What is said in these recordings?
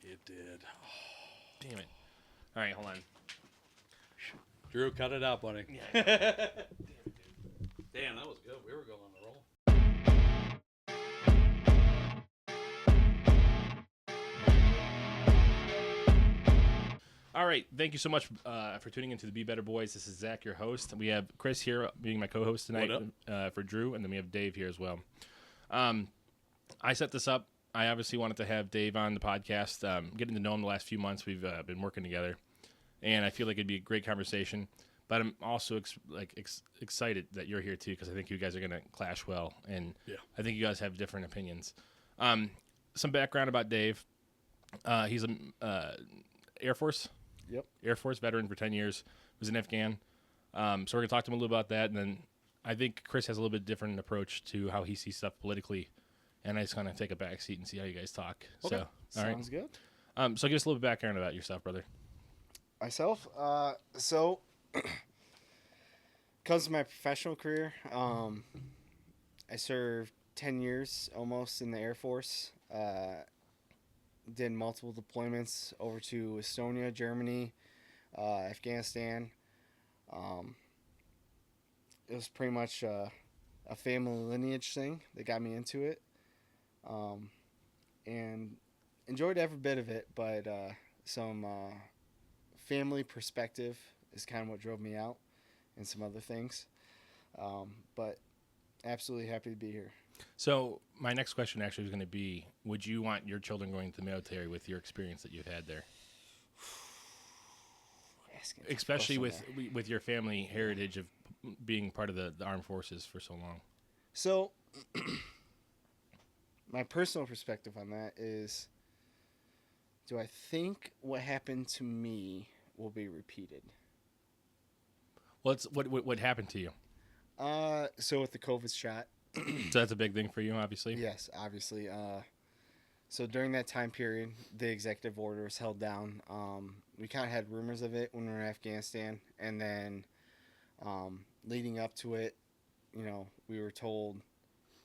It did. Damn it. All right, hold on. Drew, cut it out, buddy. Yeah. Damn, that was good. We were going on a roll. All right, thank you so much for tuning into the Be Better Boys. This is Zach, your host. We have Chris here being my co-host tonight for Drew, and then we have Dave here as well. I set this up. I obviously wanted to have Dave on the podcast. Getting to know him the last few months, we've been working together, and I feel like it'd be a great conversation. But I'm also excited that you're here too, because I think you guys are going to clash well, and I think you guys have different opinions. Some background about Dave: he's an Air Force. Yep. Air Force veteran for 10 years. Was in Afghan. So we're going to talk to him a little about that. And then I think Chris has a little bit different approach to how he sees stuff politically. And I just kind of take a back seat and see how you guys talk. Okay. So, Sounds good. So give us a little bit of background about yourself, brother. Myself? Comes to my professional career. I served 10 years almost in the Air Force. Did multiple deployments over to Estonia, Germany, Afghanistan. It was pretty much a family lineage thing that got me into it, and enjoyed every bit of it, but some family perspective is kind of what drove me out, and some other things, but absolutely happy to be here. So my next question actually was going to be, would you want your children going to the military with your experience that you've had there? Especially with your family heritage of being part of the armed forces for so long. So my personal perspective on that is, do I think what happened to me will be repeated? Well, what happened to you? So with the COVID shot. So that's a big thing for you, obviously? Yes, obviously. So during that time period, the executive order was held down. We kind of had rumors of it when we were in Afghanistan. And then leading up to it, we were told,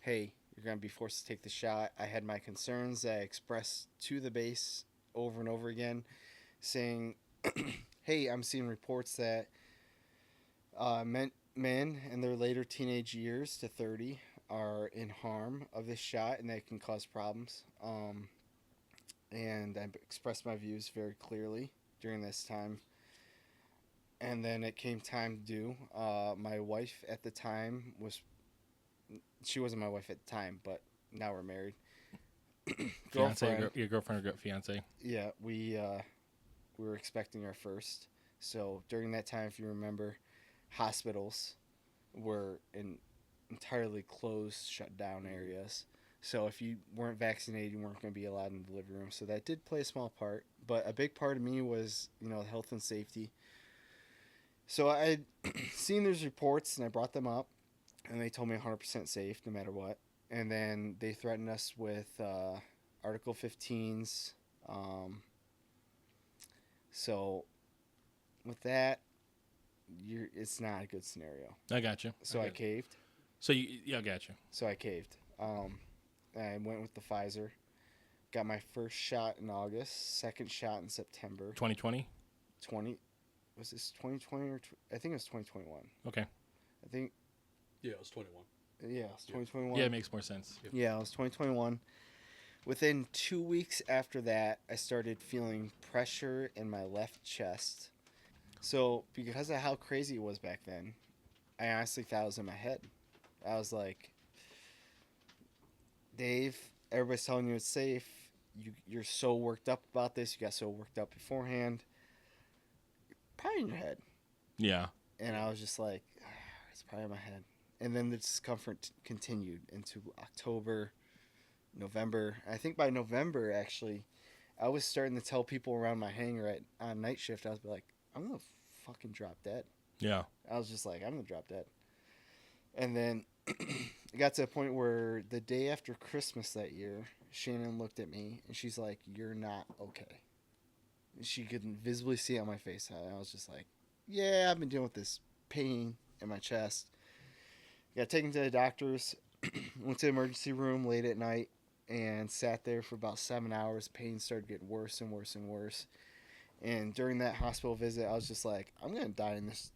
hey, you're going to be forced to take the shot. I had my concerns that I expressed to the base over and over again, saying, hey, I'm seeing reports that men in their later teenage years to 30 are in harm of this shot, and that can cause problems. And I expressed my views very clearly during this time. And then it came time to do. My wife at the time she wasn't my wife at the time, but now we're married. Fiance, your girlfriend or fiance? Yeah, we were expecting our first. So during that time, if you remember, hospitals were in entirely closed, shut down areas. So if you weren't vaccinated, you weren't going to be allowed in the delivery room. So that did play a small part. But a big part of me was, health and safety. So I had seen those reports, and I brought them up, and they told me 100% safe no matter what. And then they threatened us with Article 15s. So with that, it's not a good scenario. I got you. So I caved. So I got you. So I caved. I went with the Pfizer. Got my first shot in August, second shot in September. 2020? Was this 2020 or I think it was 2021. Okay. I think. Yeah, it was 21. Yeah, it was 2021. Yeah, it makes more sense. Yeah, it was 2021. Within 2 weeks after that, I started feeling pressure in my left chest. So because of how crazy it was back then, I honestly thought it was in my head. I was like, Dave, everybody's telling you it's safe. You're so worked up about this. You got so worked up beforehand. Probably in your head. Yeah. And I was just like, it's probably in my head. And then the discomfort continued into October, November. I think by November, actually, I was starting to tell people around my hangar on night shift, I was like, I'm going to fucking drop dead. Yeah. I was just like, I'm going to drop dead. And then it got to a point where the day after Christmas that year, Shannon looked at me and she's like, you're not okay. She could visibly see it on my face. And I was just like, yeah, I've been dealing with this pain in my chest. Got taken to the doctors, went to the emergency room late at night. and sat there for about 7 hours. Pain started getting worse and worse and worse. And during that hospital visit, I was just like, I'm gonna die in this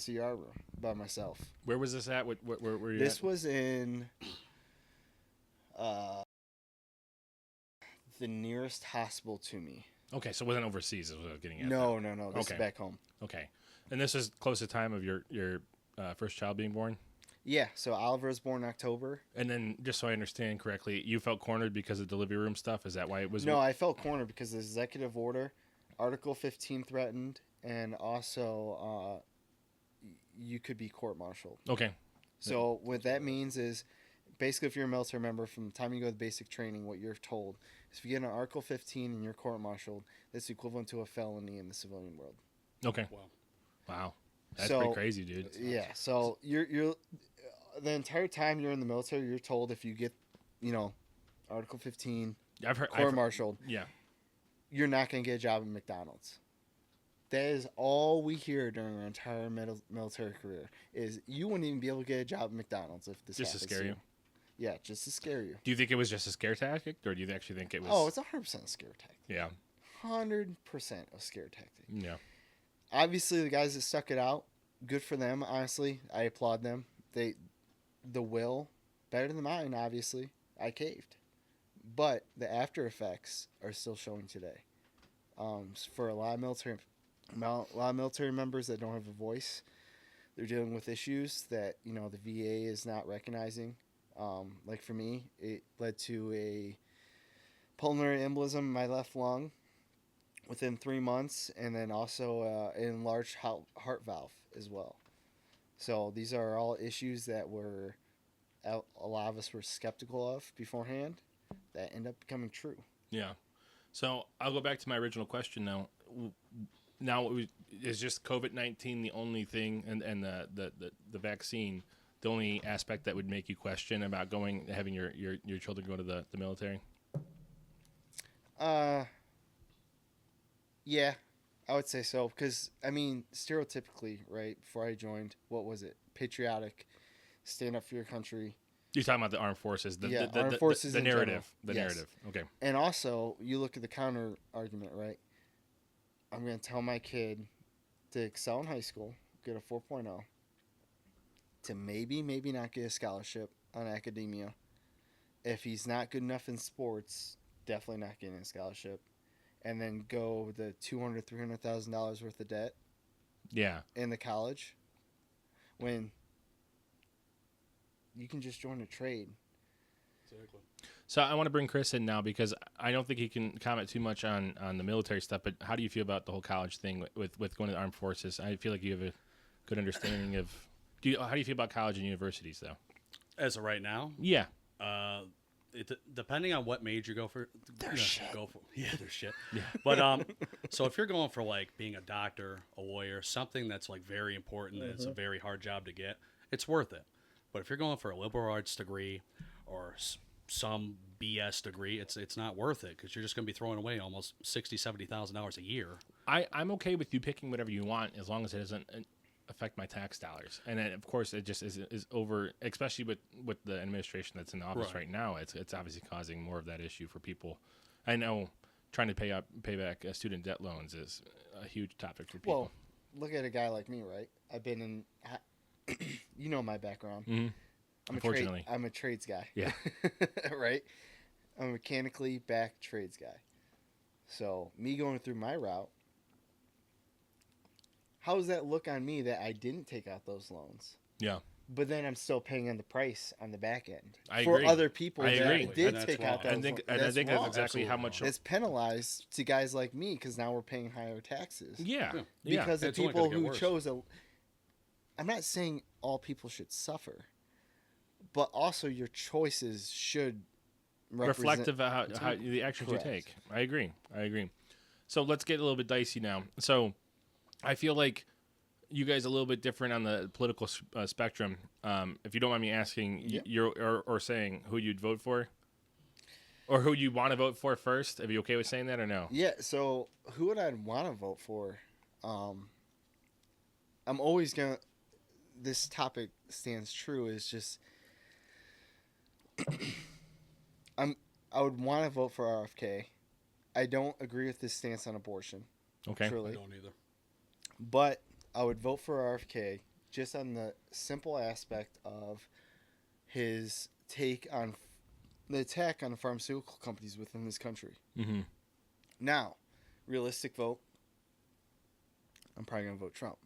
ER room by myself. Where was this at? Where were you This at? was in the nearest hospital to me. Okay, so it wasn't overseas is what I was getting at. No. This Okay. is back home. Okay. And this is close to time of your first child being born? Yeah, so Oliver was born in October. And then, just so I understand correctly, you felt cornered because of delivery room stuff? Is that why it was... No, I felt cornered because the executive order, Article 15 threatened, and also you could be court-martialed. Okay. So what that means is, basically, if you're a military member, from the time you go to basic training, what you're told is if you get an Article 15 and you're court-martialed, that's equivalent to a felony in the civilian world. Okay. Wow. That's pretty crazy, dude. Yeah, so you're the entire time you're in the military, you're told if you get, Article 15, I've heard... court-martialed, Yeah. you're not going to get a job at McDonald's. That is all we hear during our entire military career is you wouldn't even be able to get a job at McDonald's if this Just to happens scare to you? Yeah, just to scare you. Do you think it was just a scare tactic, or do you actually think it was... Oh, it's 100% a scare tactic. Yeah. 100% a scare tactic. Yeah. Obviously, the guys that stuck it out, good for them, honestly. I applaud them. The will, better than mine, obviously. I caved. But the after effects are still showing today. For a lot of military members that don't have a voice, they're dealing with issues that, the VA is not recognizing. Like for me, it led to a pulmonary embolism in my left lung within 3 months, and then also an enlarged heart valve as well. So these are all issues that a lot of us were skeptical of beforehand that end up becoming true. Yeah. So I'll go back to my original question now. Is just COVID-19 the only thing, and the vaccine the only aspect that would make you question about having your children go to the military? Yeah, I would say so. Because, stereotypically, right, before I joined, what was it? Patriotic, stand up for your country. You're talking about the armed forces. Armed forces the in narrative. general. The Yes. narrative. Okay. And also, you look at the counter argument, right? I'm going to tell my kid to excel in high school, get a 4.0, to maybe not get a scholarship on academia. If he's not good enough in sports, definitely not getting a scholarship. And then go the $200,000, $300,000 worth of debt. Yeah. In the college, when you can just join a trade. Exactly. So I want to bring Chris in now because I don't think he can comment too much on the military stuff. But how do you feel about the whole college thing with going to the armed forces? I feel like you have a good understanding of. How do you feel about college and universities though? As of right now, Yeah. Depending on what major you go for, shit. They're shit. Yeah. But so if you're going for like being a doctor, a lawyer, something that's like very important, it's a very hard job to get, it's worth it. But if you're going for a liberal arts degree or some BS degree, it's not worth it because you're just going to be throwing away almost $60,000-$70,000 a year. I'm okay with you picking whatever you want as long as it doesn't affect my tax dollars. And then, of course, it just is over, especially with the administration that's in office right now. It's obviously causing more of that issue for people. I know trying to pay back student debt loans is a huge topic for people. Well, look at a guy like me, right? I've been in, you know my background. Mm-hmm. Unfortunately. I'm a trades guy. Yeah. Right? I'm a mechanically backed trades guy. So me going through my route, how does that look on me that I didn't take out those loans? Yeah. But then I'm still paying on the price on the back end I for agree. other people I that agree. did And take that's out wrong. those loans. I think that's wrong. exactly how much. It's penalized to guys like me because now we're paying higher taxes. Yeah. Because of It's only people gonna get who worse. chose I'm not saying all people should suffer, but also your choices should Reflective of how the actions Correct. you take. I agree. So let's get a little bit dicey now. So I feel like you guys are a little bit different on the political spectrum. If you don't mind me asking, Yep. or saying who you'd vote for, or who you want to vote for first. Are you okay with saying that or no? Yeah. So who would I want to vote for? I'm always gonna. This topic stands true. Is just I would want to vote for RFK. I don't agree with his stance on abortion. Okay. Truly. I don't either. But I would vote for RFK just on the simple aspect of his take on the attack on the pharmaceutical companies within this country. Mm-hmm. Now, realistic vote, I'm probably going to vote Trump.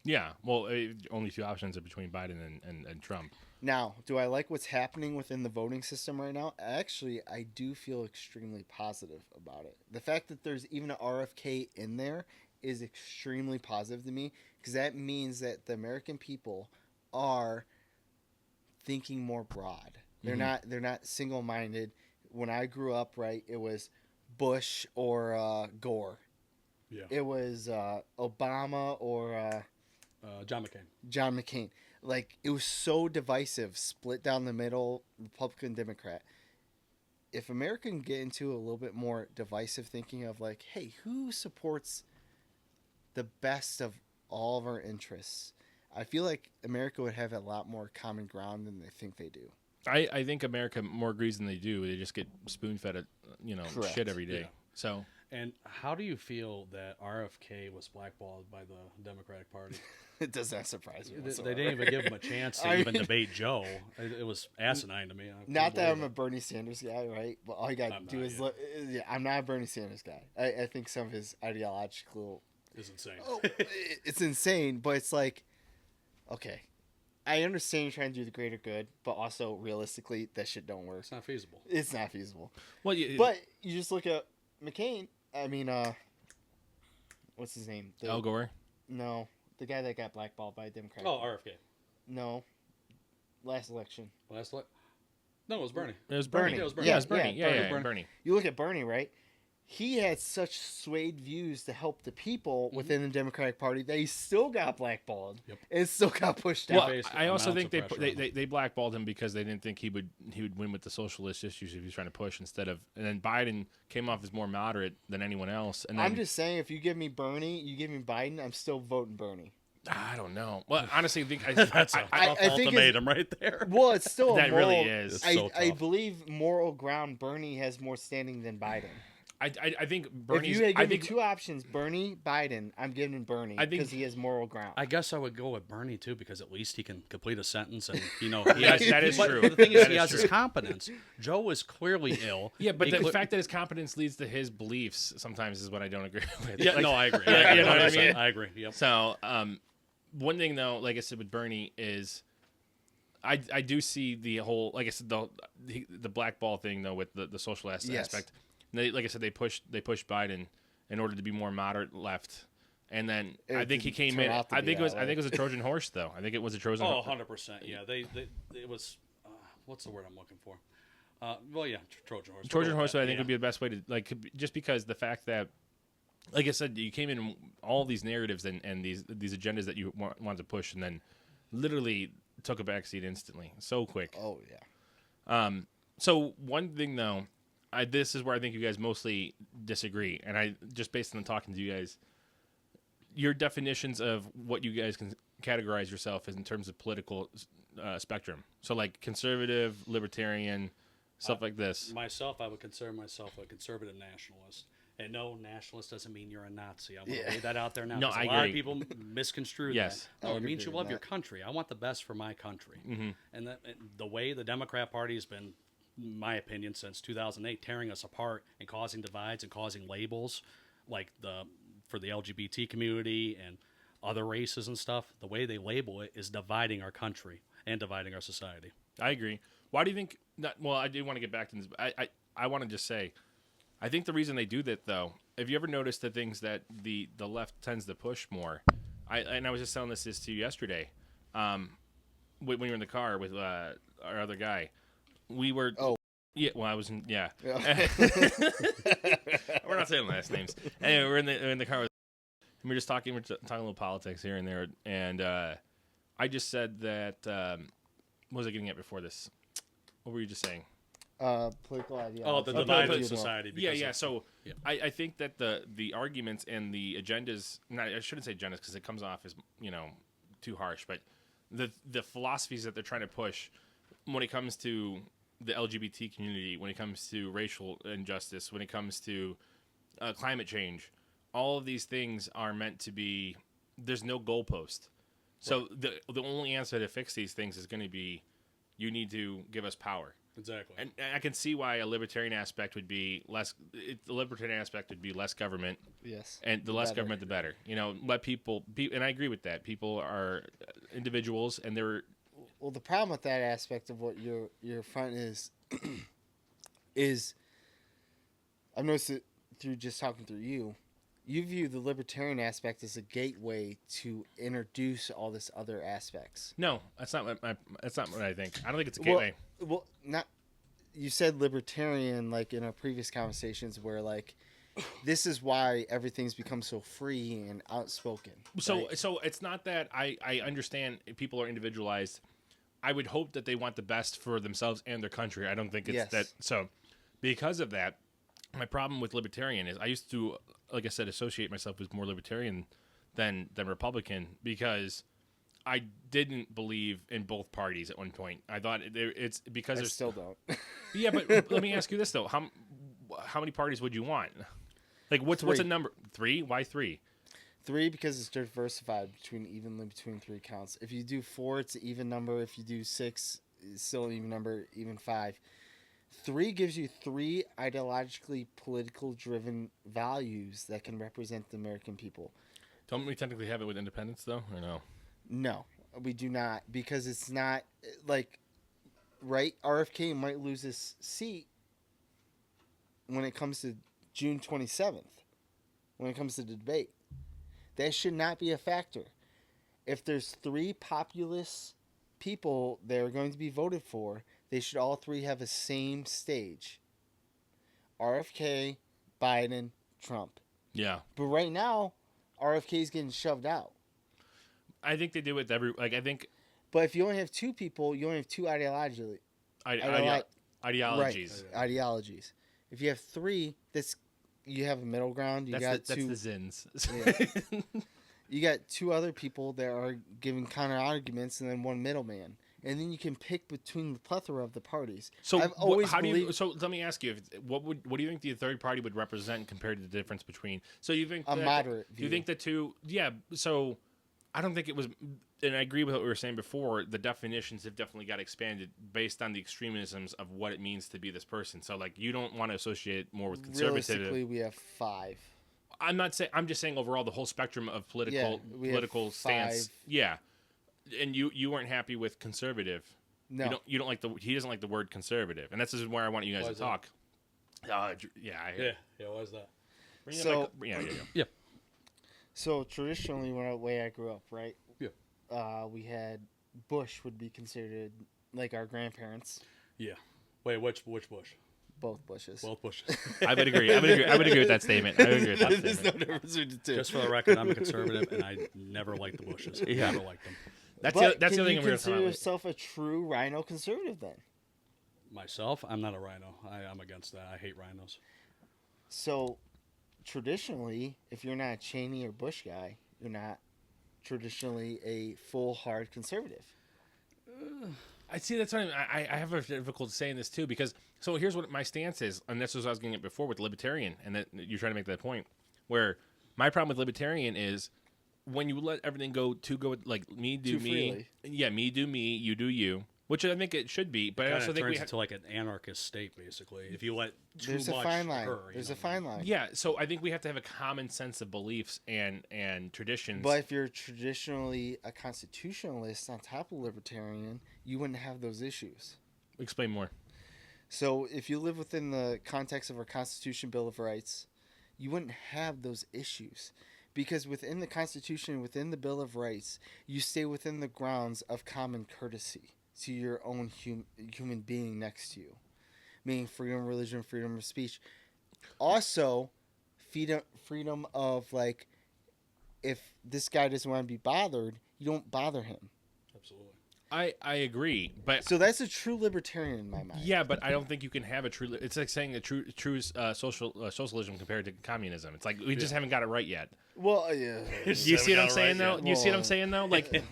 Yeah. Well, only two options are between Biden and Trump. Now, do I like what's happening within the voting system right now? Actually, I do feel extremely positive about it. The fact that there's even an RFK in there is extremely positive to me, because that means that the American people are thinking more broad. They're not single-minded. When I grew up, right, it was Bush or Gore. Yeah. It was Obama or John McCain. John McCain. Like, it was so divisive, split down the middle, Republican, Democrat. If America can get into a little bit more divisive thinking of like, hey, who supports the best of all of our interests, I feel like America would have a lot more common ground than they think they do. I think America more agrees than they do. They just get spoon-fed, Correct. shit every day. Yeah. So. And how do you feel that RFK was blackballed by the Democratic Party? It does not surprise me. They didn't even give him a chance to even debate Joe. It was asinine to me. Not that I'm a Bernie Sanders guy, right? But all you got to do is look. Yeah, I'm not a Bernie Sanders guy. I think some of his ideological is insane. It's insane, but it's like, okay, I understand you're trying to do the greater good, but also realistically, that shit don't work. It's not feasible. It's not feasible. Well, but you just look at McCain. I mean, what's his name? Al Gore? No, the guy that got blackballed by a Democrat. Oh, RFK. No, last election. No, it was Bernie. It was Bernie. Bernie. Yeah, it was Bernie. Yeah, Yeah, it was Bernie. yeah, Yeah, Bernie. Bernie. You look at Bernie, right? He had such swayed views to help the people within the Democratic Party that he still got blackballed. Yep. And still got pushed out. Well, I also think amounts of pressure on they blackballed him because they didn't think he would win with the socialist issues if he was trying to push and then Biden came off as more moderate than anyone else. And then, I'm just saying, if you give me Bernie, you give me Biden, I'm still voting Bernie. I don't know. Well, honestly, I think That's a tough ultimatum right there. Well, it's still That a moral, really is. It's so I tough. believe moral ground, Bernie has more standing than Biden. I think Bernie's. If you had I given me think two options, Bernie, Biden, I'm giving Bernie because he has moral ground. I guess I would go with Bernie too, because at least he can complete a sentence, and he Yes, has, that is but true. the thing is, That he is has his true. competence. Joe is clearly ill. Yeah, but He the fact that his competence leads to his beliefs sometimes is what I don't agree with. Yeah, Like, no, I agree. Yeah, you know what I 100%. mean? I agree. Yep. So, one thing though, like I said with Bernie, is I do see the whole, like I said, the blackball thing though with the social Yes. aspect. They, like I said, they pushed Biden in order to be more moderate left, and then It I think he didn't came turn in. out to I be think it was that way. a Trojan horse though. I think it was a Trojan. Oh, horse. 100%. Yeah, it was. What's the word I'm looking for? Well, yeah, Trojan horse. Trojan We'll go with horse, I that, think yeah. would be the best way to just because the fact that, like I said, you came in all these narratives and these agendas that you wanted to push, and then literally took a backseat instantly, so quick. Oh, yeah. So one thing though, this is where I think you guys mostly disagree, and I just based on talking to you guys, your definitions of what you guys can categorize yourself as in terms of political spectrum. So like conservative, libertarian, stuff like this. Myself, I would consider myself a conservative nationalist. And no, nationalist doesn't mean you're a Nazi. I want to lay that out there now. No, 'cause I a lot of agree. people misconstrue Yes. that. No, I it means agree you with love your that. country. I want the best for my country. Mm-hmm. And the way the Democrat Party has been, in my opinion, since 2008, tearing us apart and causing divides and causing labels, like for the LGBT community and other races and stuff, the way they label it is dividing our country and dividing our society. I agree. Why do you think? Well, I do want to get back to this. But I want to just say, I think the reason they do that though, have you ever noticed the things that the left tends to push more? I was just telling this to you yesterday. When we were in the car with our other guy, we were. Oh. Yeah. Well, I was in. Yeah. Yeah. We're not saying last names. Anyway, we're in the car with. And we're just talking. We're talking a little politics here and there, and I just said that. What was I getting at before this? What were you just saying? Political ideology. Oh, the but- divided but- society. Yeah, because yeah. of- So yeah. I think that the arguments and the agendas. I shouldn't say agendas because it comes off as too harsh. But the philosophies that they're trying to push when it comes to the LGBT community, when it comes to racial injustice, when it comes to climate change, all of these things are meant to be. There's no goalpost. So the only answer to fix these things is going to be, you need to give us power. Exactly. And I can see why a libertarian aspect would be less. The libertarian aspect would be less government. Yes. And the less government, the better. You know, let people be. And I agree with that. People are individuals, and they're. Well, the problem with that aspect of what your front is, is I've noticed it through just talking through you. You view the libertarian aspect as a gateway to introduce all this other aspects. No, that's not what I think. I don't think it's a gateway. Well, not. You said libertarian like in our previous conversations, where like this is why everything's become so free and outspoken. So right? so it's not that I understand people are individualized. I would hope that they want the best for themselves and their country. I don't think it's that. So because of that, my problem with libertarian is I used to, like I said, associate myself with more libertarian than Republican, because I didn't believe in both parties at one point. I thought it's because I there's still don't. Yeah, but let me ask you this though: how many parties would you want? Like, what's a number? 3? Why 3? 3 because it's diversified evenly between 3 counts. If you do 4, it's an even number. If you do 6, it's still an even number. Even 5. 3 gives you 3 ideologically political driven values that can represent the American people. Don't we technically have it with independence though, or no? No, we do not, because it's not like, right? RFK might lose his seat when it comes to June 27th, when it comes to the debate. That should not be a factor. If there's 3 populist people that are going to be voted for, they should all 3 have the same stage. RFK, Biden, Trump. Yeah. But right now, RFK is getting shoved out. I think they do it with I think. But if you only have 2 people, you only have 2 ideologies. Ideologies. Right, ideologies. If you have 3, you have a middle ground. That's the Zins. Yeah. You got 2 other people that are giving counter arguments, and then 1 middleman, and then you can pick between the plethora of the parties. So I've always So let me ask you: what do you think the third party would represent compared to the difference between? So you think a moderate view. You think the 2? Yeah. So I don't think it was, and I agree with what we were saying before. The definitions have definitely got expanded based on the extremisms of what it means to be this person. So like, you don't want to associate it more with conservative. Realistically, we have 5. I'm not saying. I'm just saying overall the whole spectrum of political stance. Yeah, and you weren't happy with conservative. No, you don't like he doesn't like the word conservative, and this is where I want you guys to talk. Why is that? Yeah. So traditionally, when the way I grew up, right? Yeah. We had Bush would be considered like our grandparents. Yeah. Wait, which Bush? Both Bushes. Both Bushes. I would agree. I would agree with that statement. There's no difference between the 2. Just for the record, I'm a conservative, and I never liked the Bushes. Yeah. Never liked them. That's the other thing I'm going going to to consider yourself a true rhino conservative then? Myself, I'm not a rhino. I'm against that. I hate rhinos. So, traditionally, if you're not a Cheney or Bush guy, you're not traditionally a full hard conservative. I see. That's what I have a difficult saying this too, because so here's what my stance is, and this was what I was getting at before with libertarian, and that you're trying to make that point, where my problem with libertarian is when you let everything go with like me do Too me, freely. yeah, me do me, you do you, which I think it should be, but I also think turns into like an anarchist state, basically. If you let too There's much a fine line. occur, There's a fine line. yeah. So I think we have to have a common sense of beliefs and traditions. But if you're traditionally a constitutionalist on top of libertarian, you wouldn't have those issues. Explain more. So if you live within the context of our Constitution, Bill of Rights, you wouldn't have those issues. Because within the Constitution, within the Bill of Rights, you stay within the grounds of common courtesy to your own human being next to you. Meaning freedom of religion, freedom of speech. Also, freedom of, like, if this guy doesn't want to be bothered, you don't bother him. Absolutely. I agree, but So that's a true libertarian in my mind. yeah, but I don't think you can have a true. It's like saying a true socialism compared to communism. It's like we just haven't got it right yet. Well, yeah. You see what I'm saying though? You see what I'm saying though? Like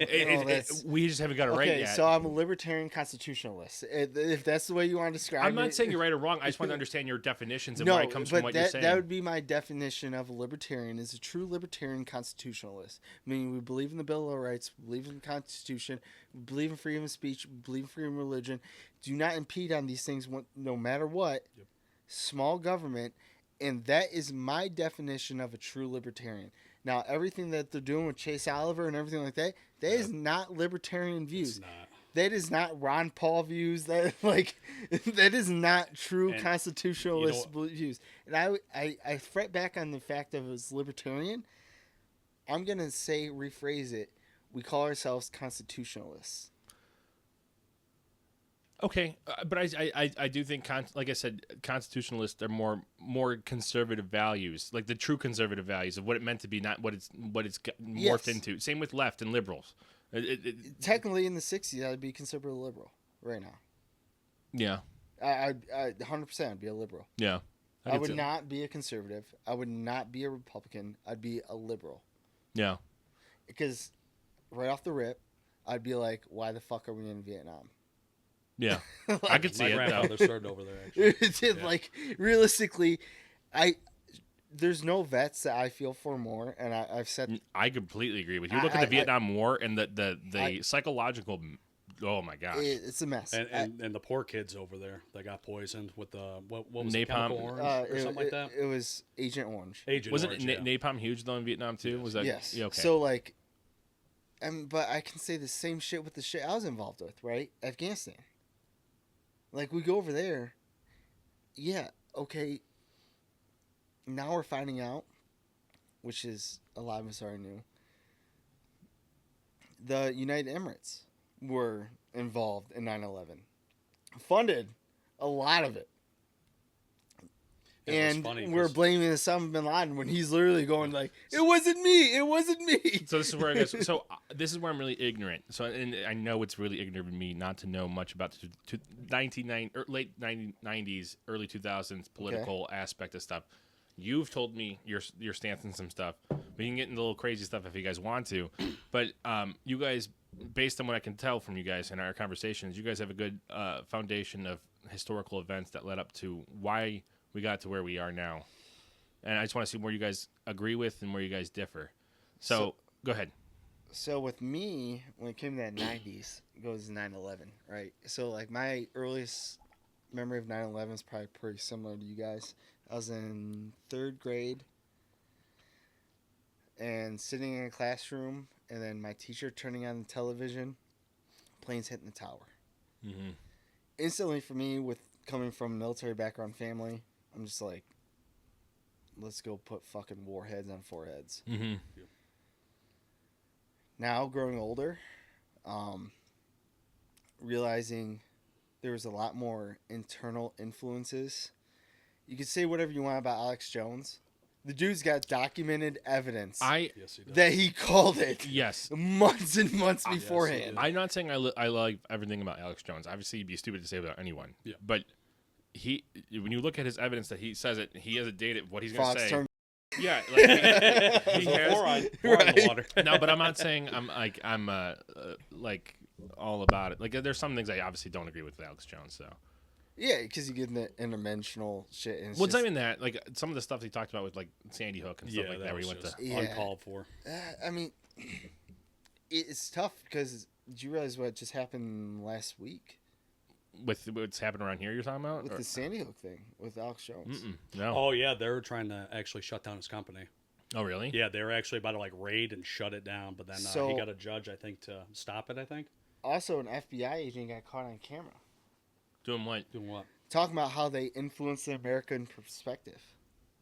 we just haven't got it right Okay, yet. so I'm a libertarian constitutionalist. If that's the way you want to describe it. I'm not saying you're right or wrong. I just want to understand your definitions and where it comes from. What you're saying. That would be my definition of a libertarian: is a true libertarian constitutionalist. Meaning we believe in the Bill of Rights, we believe in the Constitution, we believe in freedom of speech, we believe in freedom of religion. Do not impede on these things, no matter what. Yep. Small government, and that is my definition of a true libertarian. Now, everything that they're doing with Chase Oliver and everything like that, is not libertarian views. It's not. That is not Ron Paul views. That that is not true constitutionalist views. And I fret back on the fact that it was libertarian. I'm gonna rephrase it. We call ourselves constitutionalists. Okay, but I do think, like I said, constitutionalists are more conservative values, like the true conservative values of what it meant to be, not what it's morphed into. Same with left and liberals. Technically, in the 60s, I'd be conservative liberal right now. Yeah. I 100% I'd be a liberal. Yeah. I would not be a conservative. I would not be a Republican. I'd be a liberal. Yeah. Because right off the rip, I'd be like, why the fuck are we in Vietnam? Yeah. I could see My it. grandfather served over there, actually. Like, realistically, there's no vets that I feel for more, and I've said... I completely agree with you. Look at the Vietnam War and the psychological... Oh, my gosh. It's a mess. And the poor kids over there that got poisoned with the... What was napalm. it, Chemical Orange or something like that? It was Agent Orange. Wasn't napalm huge, though, in Vietnam, too? Was that... Yes. Yeah, okay. So, like... but I can say the same shit with the shit I was involved with, right? Afghanistan. Like, we go over there. Yeah, okay. Now we're finding out, which is a lot of us already knew, the United Emirates were involved in 9/11. Funded a lot of it. And we're blaming Osama bin Laden when he's literally going like, "It wasn't me. It wasn't me." So this is where I guess. So this is where I'm really ignorant. So and I know it's really ignorant of me not to know much about the late 1990s, early 2000s political aspect of stuff. You've told me your stance on some stuff. We can get into a little crazy stuff if you guys want to, but you guys, based on what I can tell from you guys in our conversations, you guys have a good foundation of historical events that led up to why we got to where we are now. And I just want to see where you guys agree with and where you guys differ. So go ahead. So with me, when it came to that 90s, it goes 9/11, right? So like my earliest memory of 9/11 is probably pretty similar to you guys. I was in 3rd grade and sitting in a classroom, and then my teacher turning on the television, planes hitting the tower. Mm-hmm. Instantly for me, with coming from a military background family, I'm just like, let's go put fucking warheads on foreheads. Mm-hmm. Now, growing older, realizing there was a lot more internal influences. You can say whatever you want about Alex Jones. The dude's got documented evidence that he called it. Yes. Months and months beforehand. I'm not saying I like everything about Alex Jones. Obviously, it'd be stupid to say about anyone. Yeah. But when you look at his evidence that he says it, he has a date of what he's going to say. Yeah, like he has. Four on the water. No, but I'm not saying I'm all about it. Like, there's some things I obviously don't agree with Alex Jones. So. Yeah, because you get the interdimensional shit. And it's not even that. Like, some of the stuff he talked about with, like, Sandy Hook and stuff like that, where he went to. Uncalled for. I mean, it's tough because did you realize what just happened last week? With what's happened around here, you're talking about? With the Sandy Hook thing with Alex Jones. No. Oh, yeah, they were trying to actually shut down his company. Oh, really? Yeah, they were actually about to, like, raid and shut it down, but then he got a judge, I think, to stop it, I think. Also, an FBI agent got caught on camera. Doing what? Doing what? Talking about how they influence the American perspective.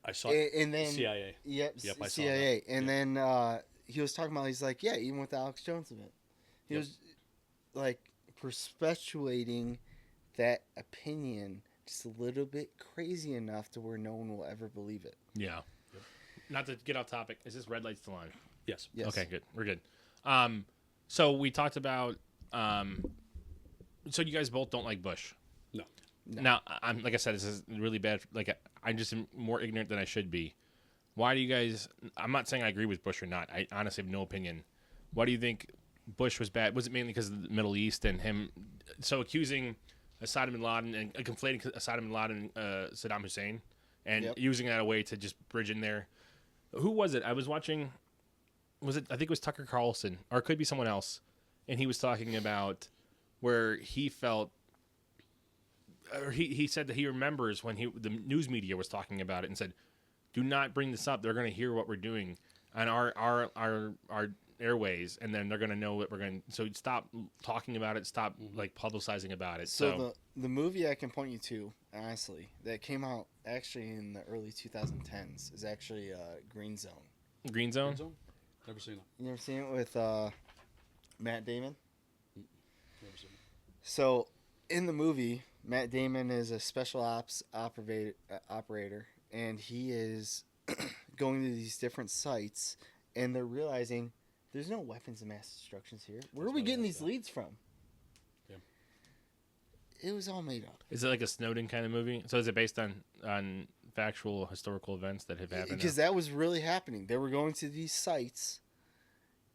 I saw and then CIA. Yep, I saw CIA. that. And then he was talking about, he's like, yeah, even with the Alex Jones event. He was, like, perpetuating that opinion just a little bit crazy enough to where no one will ever believe it. Yeah. Yep. Not to get off topic. Is this red light still on? Yes. Yes. Okay, good. We're good. So we talked about So you guys both don't like Bush. No. Now, I'm like I said, this is really bad. Like I'm just more ignorant than I should be. Why do you guys? I'm not saying I agree with Bush or not. I honestly have no opinion. Why do you think Bush was bad? Was it mainly because of the Middle East and him? So accusing Saddam bin Laden and conflating Saddam bin Laden and Saddam Hussein and using that a way to just bridge in there. Who was it? I was watching. Was it? I think it was Tucker Carlson, or it could be someone else, and he was talking about where he felt. Or he said that he remembers when the news media was talking about it and said, "Do not bring this up. They're going to hear what we're doing on our airways, and then they're going to know what we're going. So stop talking about it. Stop like publicizing about it." So the movie I can point you to, honestly, that came out actually in the early 2010s is actually Green Zone. Green Zone? Never seen it. You never seen it with Matt Damon? Never seen it. So in the movie, Matt Damon is a special ops operator, and he is going to these different sites, and they're realizing there's no weapons of mass destruction here. Where are we getting these leads from? Yeah. It was all made up. Is it like a Snowden kind of movie? So is it based on factual historical events that have happened? Because that was really happening. They were going to these sites,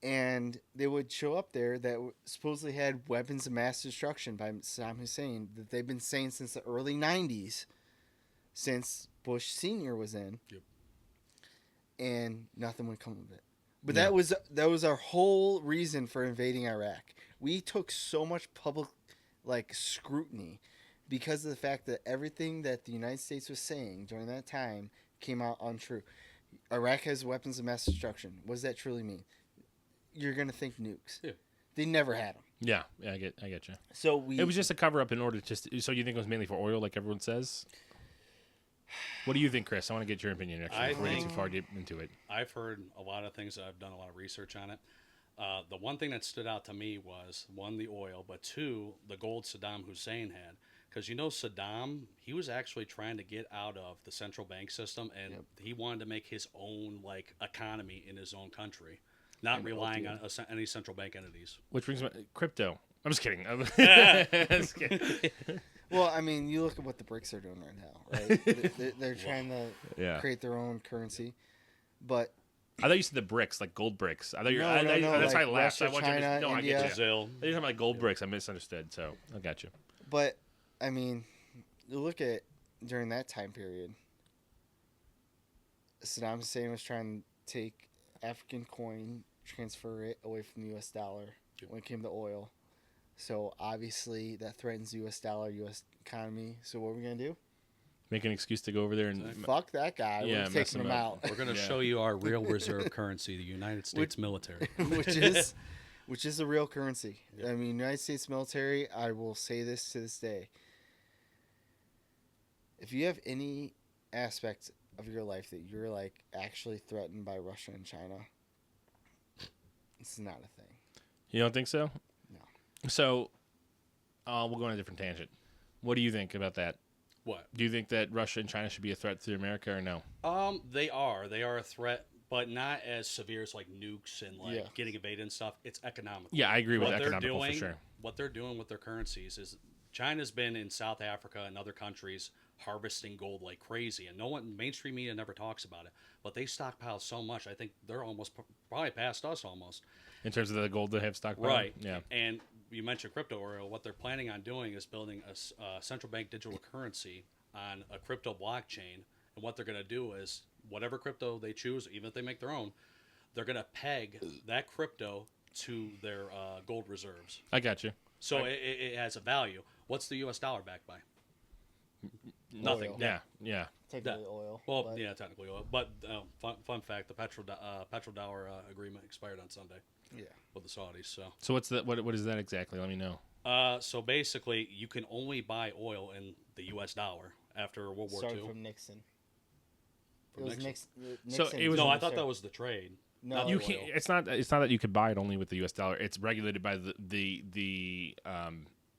and they would show up there that supposedly had weapons of mass destruction by Saddam Hussein that they've been saying since the early 90s, since Bush Sr. was in. Yep. And nothing would come of it. But that was our whole reason for invading Iraq. We took so much public scrutiny because of the fact that everything that the United States was saying during that time came out untrue. Iraq has weapons of mass destruction. What does that truly mean? You're going to think nukes. Yeah. They never had them. Yeah, I get you. So it was just a cover up in order to so you think it was mainly for oil like everyone says? What do you think, Chris? I want to get your opinion actually before we get too far deep into it. I've heard a lot of things. I've done a lot of research on it. The one thing that stood out to me was, one, the oil, but two, the gold Saddam Hussein had. Because, Saddam, he was actually trying to get out of the central bank system, and he wanted to make his own economy in his own country, not relying on any central bank entities. Which brings me crypto. I'm just kidding. Well, I mean, you look at what the BRICS are doing right now, right? They're trying to create their own currency, but I thought you said the bricks, like gold bricks. I thought no, that's like why I laughed. Russia, China, I India. get you. Brazil. You're talking about gold bricks. I misunderstood, so I got you. But I mean, you look at during that time period, Saddam Hussein was trying to take African coin, transfer it away from the U.S. dollar when it came to oil. So obviously that threatens the U.S. dollar, U.S. economy. So what are we gonna do? Make an excuse to go over there and fuck that guy. Yeah, we're taking him out. We're gonna show you our real reserve currency, the United States military, which is a real currency. I mean, United States military. I will say this to this day. If you have any aspect of your life that you're actually threatened by Russia and China, it's not a thing. You don't think so? No. So, we'll go on a different tangent. What do you think about that? What? Do you think that Russia and China should be a threat to America or no? They are. They are a threat, but not as severe as nukes and getting invaded and stuff. It's economical. Yeah, I agree with economical for sure. What they're doing with their currencies is China's been in South Africa and other countries harvesting gold like crazy, and mainstream media never talks about it. But they stockpile so much. I think they're almost probably past us almost. In terms of the gold they have stockpiled? Right. Yeah. And you mentioned crypto, or what they're planning on doing is building a central bank digital currency on a crypto blockchain. And what they're going to do is whatever crypto they choose, even if they make their own, they're going to peg that crypto to their gold reserves. I got you. So it has a value. What's the U.S. dollar backed by? Nothing. Oil. Yeah. Technically oil. Well, but yeah, technically oil. But fun fact: the petrodollar agreement expired on Sunday. Yeah. With the Saudis. So what's the what is that exactly? Let me know. So basically, you can only buy oil in the U.S. dollar after World War started II. from Nixon. From It was Nixon. Nixon. So it was- No, I thought that was the trade. No, not You the can't. oil. It's not that you could buy it only with the U.S. dollar. It's regulated by the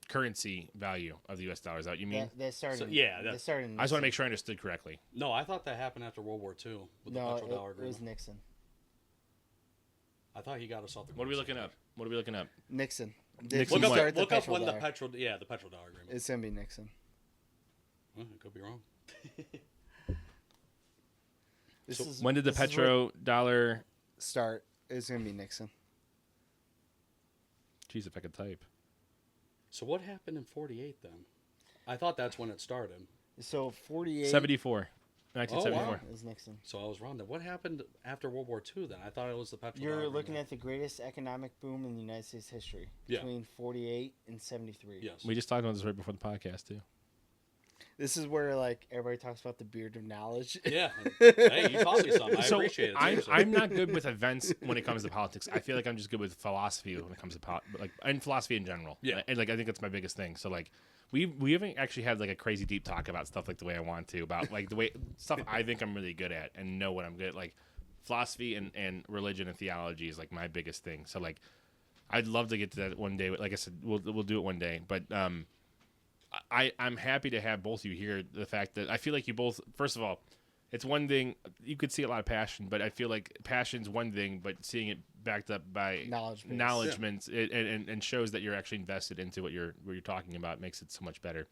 currency value of the U.S. dollar. Is that what you mean? That started. So, yeah, that started. I just want to make sure I understood correctly. No, I thought that happened after World War II with the No, petrodollar it was agreement. Nixon. I thought he got us off the. What are we looking up? Nixon. Nixon Look what? up- Look up when the petrodollar. the petrodollar agreement. It's gonna be Nixon. Well, I could be wrong. When did the petrodollar start? It's gonna be Nixon. Jeez, if I could type. So what happened in 48 then? I thought that's when it started. So 48. 74. 1974. wow. Is Nixon. So I was wrong. Then what happened after World War II? Then I thought it was the petrodollar. You're agreement. looking at the greatest economic boom in the United States history Yeah. between 48 and 73. Yes. We just talked about this right before the podcast too. This is where like everybody talks about the beard of knowledge. Yeah. Hey, you taught me something. I appreciate it. I'm not good with events when it comes to politics. I feel like I'm just good with philosophy when it comes to and philosophy in general. Yeah. And like I think that's my biggest thing. So like we haven't actually had like a crazy deep talk about stuff like the way I want to about like the way stuff I think I'm really good at and know what I'm good at. Like philosophy and religion and theology is like my biggest thing. So like I'd love to get to that one day. Like I said, we'll do it one day. But I'm happy to have both of you here. The fact that I feel like you both, first of all, it's one thing you could see a lot of passion, but I feel like passion's one thing, but seeing it backed up by acknowledgments and shows that you're actually invested into what you're talking about makes it so much better.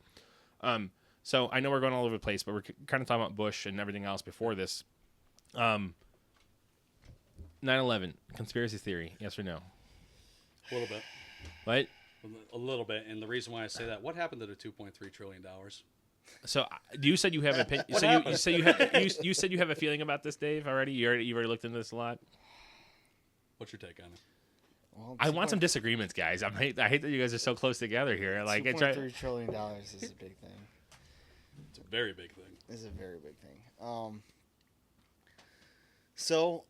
So I know we're going all over the place, but we're kind of talking about Bush and everything else before this. 9/11 conspiracy theory, yes or no? A little bit. What? A little bit. And the reason why I say that, what happened to the $2.3 trillion? So you said you have an opinion. So you said you said you have a feeling about this, Dave. Already, you already looked into this a lot. What's your take on it? Well, I want some disagreements, guys. I hate that you guys are so close together here. Like $2.3 trillion is a big thing. It's a very big thing. It's a very big thing. So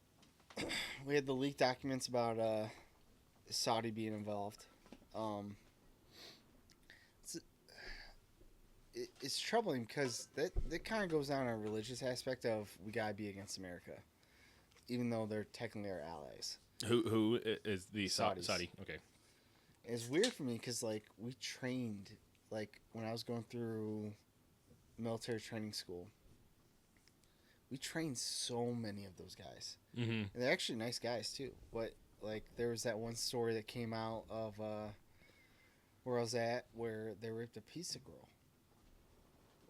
we had the leaked documents about Saudi being involved. It's troubling because that kind of goes down a religious aspect of we gotta be against America, even though they're technically our allies. Who is the Saudis. Saudi? Okay. It's weird for me because like we trained, like when I was going through military training school, we trained so many of those guys, and they're actually nice guys too. But like there was that one story that came out of where I was at where they raped a pizza girl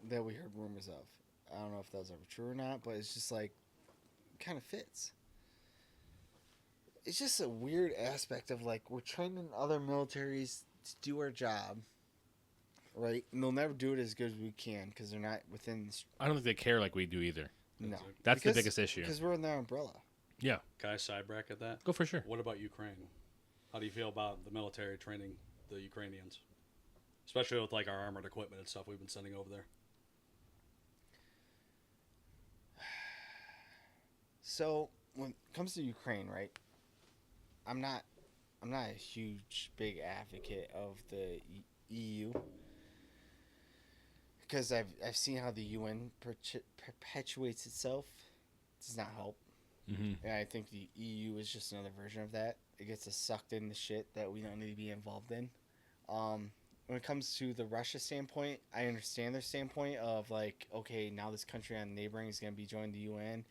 that we heard rumors of. I don't know if that was ever true or not, but it's just like kind of fits. It's just a weird aspect of like we're training other militaries to do our job, right? And they'll never do it as good as we can because they're not within. I don't think they care like we do either. No, That's the biggest issue. because we're in their umbrella. Yeah, Can I side bracket that? go for sure. What about Ukraine? How do you feel about the military training the Ukrainians? Especially with like our armored equipment and stuff we've been sending over there. So when it comes to Ukraine, right? I'm not a huge big advocate of the EU because I've seen how the UN perpetuates itself. It does not help. And I think the EU is just another version of that. It gets us sucked into shit that we don't need to be involved in. When it comes to the Russia standpoint, I understand their standpoint of like, okay, now this country on neighboring is going to be joining the UN.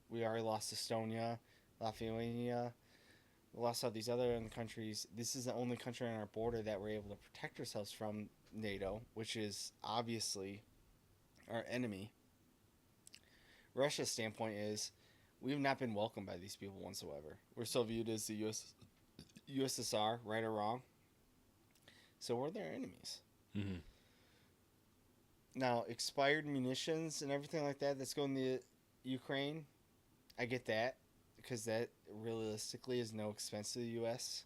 We already lost Estonia, Lithuania. We lost all these other countries. This is the only country on our border that we're able to protect ourselves from NATO, which is obviously our enemy. Russia's standpoint is we have not been welcomed by these people whatsoever. We're still viewed as the USSR, right or wrong. So we're their enemies. Now, expired munitions and everything like that that's going to Ukraine, I get that because that realistically is no expense to the U.S.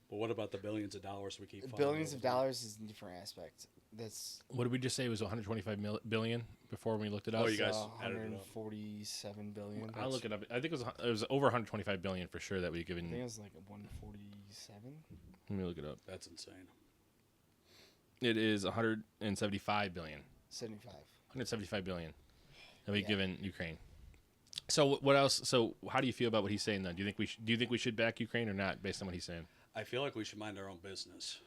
But what about the billions of dollars we keep? Billions of dollars is a different aspect. That's What did we just say? It was 125 billion before we looked it up. Oh, you guys added it up. 147 billion. I'll look it up. I think it was over 125 billion for sure that we've given. I think it was like 147. Let me look it up. That's insane. It is 175 billion. 75. 175 billion that we've given Ukraine. So what else? So how do you feel about what he's saying then? Do you think we should back Ukraine or not based on what he's saying? I feel like we should mind our own business.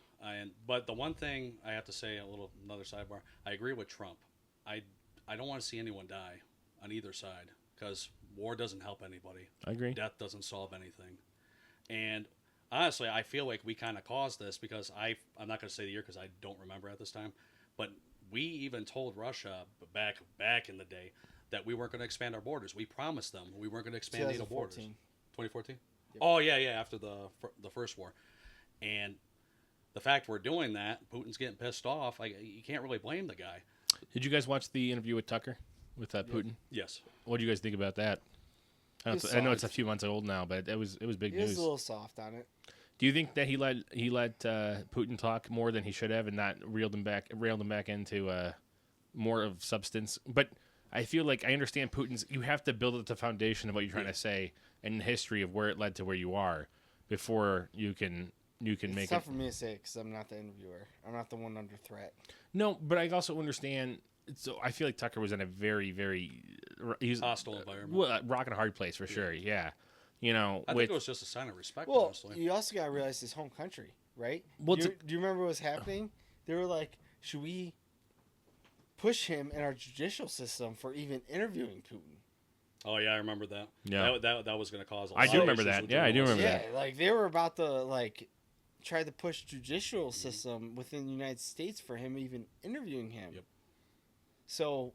But the one thing I have to say, another sidebar, I agree with Trump. I don't want to see anyone die on either side because war doesn't help anybody. I agree. Death doesn't solve anything. And honestly, I feel like we kind of caused this because I'm not going to say the year because I don't remember at this time, but we even told Russia back in the day that we weren't going to expand our borders. We promised them we weren't going to expand NATO borders. 2014. Yep. Oh yeah, after the first war, and the fact we're doing that, Putin's getting pissed off. You can't really blame the guy. Did you guys watch the interview with Tucker with Putin? Yes. What do you guys think about that? I know it's a few months old now, but it was big news. He was a little soft on it. Do you think that he let Putin talk more than he should have, and not railed him back into more of substance? But I feel like I understand Putin's. You have to build up the foundation of what you're trying to say and the history of where it led to where you are before you can make it. It's tough for me to say because I'm not the interviewer. I'm not the one under threat. No, but I also understand. So I feel like Tucker was in a very, very hostile environment. Well, rocking a hard place for sure. Yeah. You know, I think it was just a sign of respect. Well, honestly. You also got to realize his home country, right? Well, do you remember what was happening? They were like, should we push him in our judicial system for even interviewing Putin? Oh, yeah, I remember that. Yeah. That was going to cause a lot I do of remember issues that. with Yeah, I do remember yeah, that. Like, they were about to, try to push judicial system within the United States for him even interviewing him. Yep. So,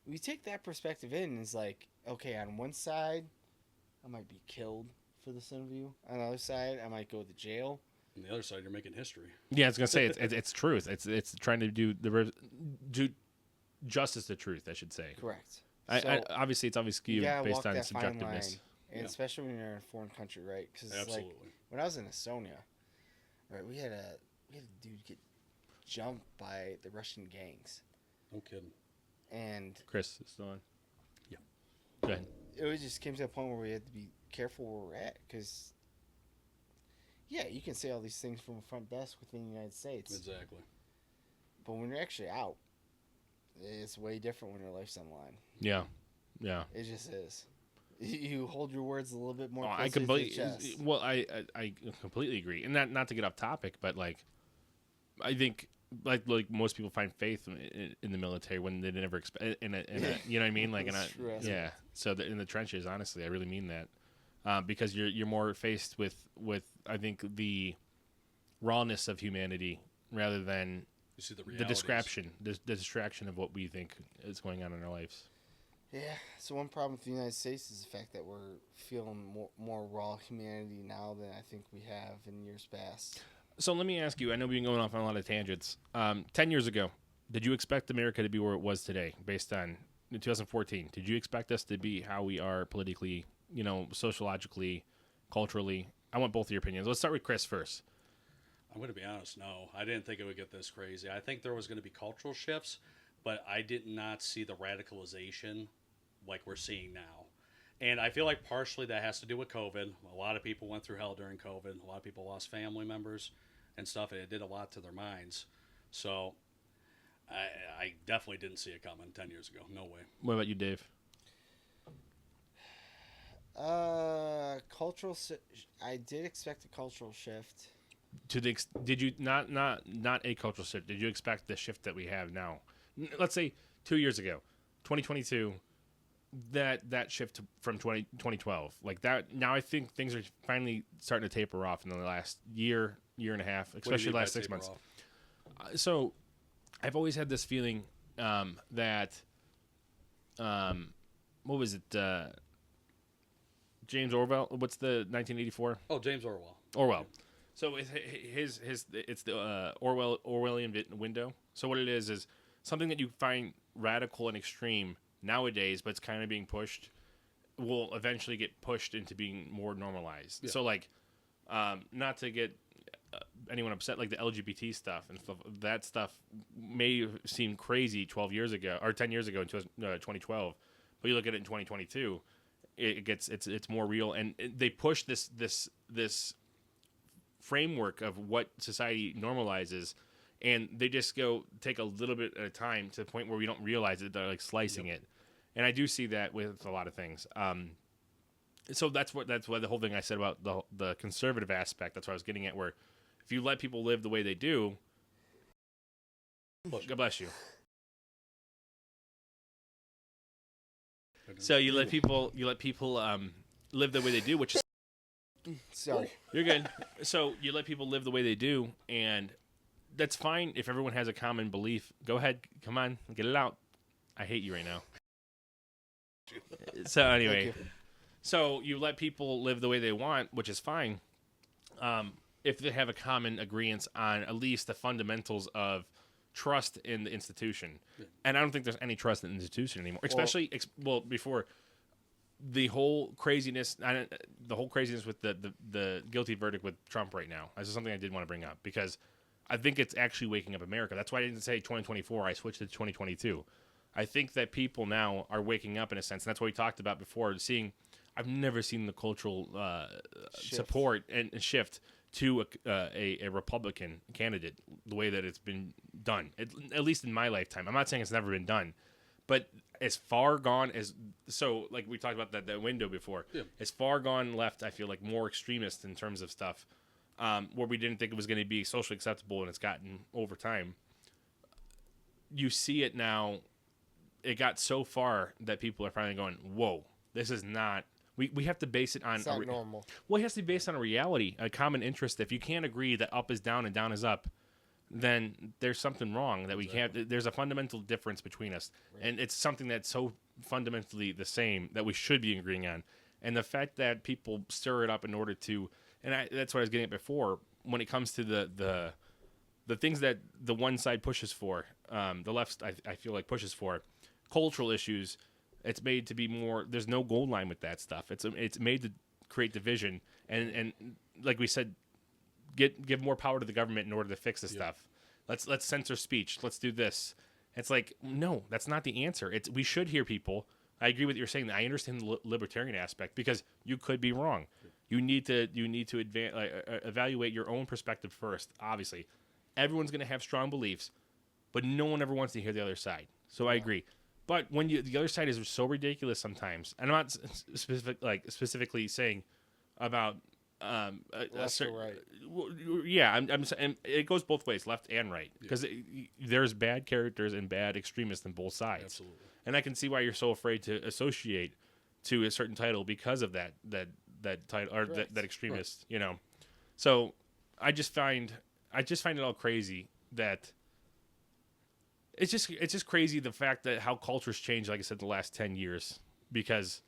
we take that perspective in, and it's like, okay, on one side, I might be killed for this interview. On the other side, I might go to jail. On the other side, you're making history. Yeah, I was gonna say it's truth. It's trying to do justice to truth, I should say. Correct. Obviously, it's always skewed based on subjectiveness, and especially when you're in a foreign country, right? Because when I was in Estonia, right, we had a dude get jumped by the Russian gangs. No kidding. And Chris is still on. Yeah. Go ahead. It just came to a point where we had to be careful where we're at because, yeah, you can say all these things from a front desk within the United States. Exactly. But when you're actually out, it's way different when your life's on the line. Yeah. Yeah. It just is. You hold your words a little bit more I completely to the chest. Well, I completely agree. And not to get off topic, but I think like most people find faith in the military when they never expect you know what I mean? Yeah. So in the trenches, honestly, I really mean that. Because you're more faced with I think the rawness of humanity rather than you see the distraction of what we think is going on in our lives. Yeah, so one problem with the United States is the fact that we're feeling more raw humanity now than I think we have in years past. So let me ask you, I know we've been going off on a lot of tangents. 10 years ago, did you expect America to be where it was today based on 2014? Did you expect us to be how we are politically, sociologically, culturally? I want both of your opinions. Let's start with Chris first. I'm going to be honest, no. I didn't think it would get this crazy. I think there was going to be cultural shifts, but I did not see the radicalization like we're seeing now. And I feel like partially that has to do with COVID. A lot of people went through hell during COVID. A lot of people lost family members and stuff, and it did a lot to their minds. So I definitely didn't see it coming 10 years ago. No way. What about you, Dave? I did expect a cultural shift. Did you not a cultural shift? Did you expect the shift that we have now? Let's say 2 years ago, 2022. That shift from 2012 like that. Now I think things are finally starting to taper off in the last year and a half, especially the last 6 months. So I've always had this feeling that what was it? James Orwell. What's the 1984? Oh, James Orwell. Orwell. So it's the Orwellian window. So what it is something that you find radical and extreme nowadays, but it's kind of being pushed, will eventually get pushed into being more normalized. Yeah. So not to get anyone upset, like the LGBT stuff and stuff, that stuff may seem crazy 12 years ago or 10 years ago in 2012, but you look at it in 2022, it's more real, and they push this framework of what society normalizes, and they just take a little bit at a time to the point where we don't realize it. They're like slicing it. And I do see that with a lot of things. So that's why the whole thing I said about the conservative aspect, that's what I was getting at, where if you let people live the way they do, God bless you. So you let people live the way they do, which is Sorry. You're good. So you let people live the way they do, and that's fine if everyone has a common belief. Go ahead. Come on. Get it out. I hate you right now. So anyway, so you let people live the way they want, which is fine. If they have a common agreement on at least the fundamentals of trust in the institution. And I don't think there's any trust in the institution anymore, especially, before the whole craziness, with the guilty verdict with Trump right now. This is something I did want to bring up because I think it's actually waking up America. That's why I didn't say 2024. I switched to 2022. I think that people now are waking up in a sense, and that's what we talked about before. I've never seen the cultural support and shift to a Republican candidate the way that it's been done, at least in my lifetime. I'm not saying it's never been done, but as far gone as, so like we talked about that window before, as far gone left, I feel like more extremist in terms of stuff, where we didn't think it was going to be socially acceptable, and it's gotten over time. You see it now. It got so far that people are finally going, whoa, this is not, we have to base it on... It's not normal. Well, it has to be based on a reality, a common interest. If you can't agree that up is down and down is up, then there's something wrong that we can't... There's a fundamental difference between us. Right. And it's something that's so fundamentally the same that we should be agreeing on. And the fact that people stir it up in order to... And that's what I was getting at before. When it comes to the things that the one side pushes for, the left, I feel like, pushes for, cultural issues, it's made to be more... There's no goal line with that stuff. It's made to create division. And like we said, give more power to the government in order to fix this stuff. Let's censor speech. Let's do this. It's like, no, that's not the answer. We should hear people. I agree with what you're saying. I understand the libertarian aspect because you could be wrong. You need to evaluate your own perspective first. Obviously, everyone's going to have strong beliefs, but no one ever wants to hear the other side. So I agree. But when the other side is so ridiculous sometimes, and I'm not specifically saying about left or right. Yeah, I'm saying it goes both ways, left and right, because there's bad characters and bad extremists on both sides. Absolutely. And I can see why you're so afraid to associate to a certain title because of that title or that extremist. Right. You know, so I just find it all crazy that. It's just crazy the fact that how culture's changed, like I said, the last 10 years. Because,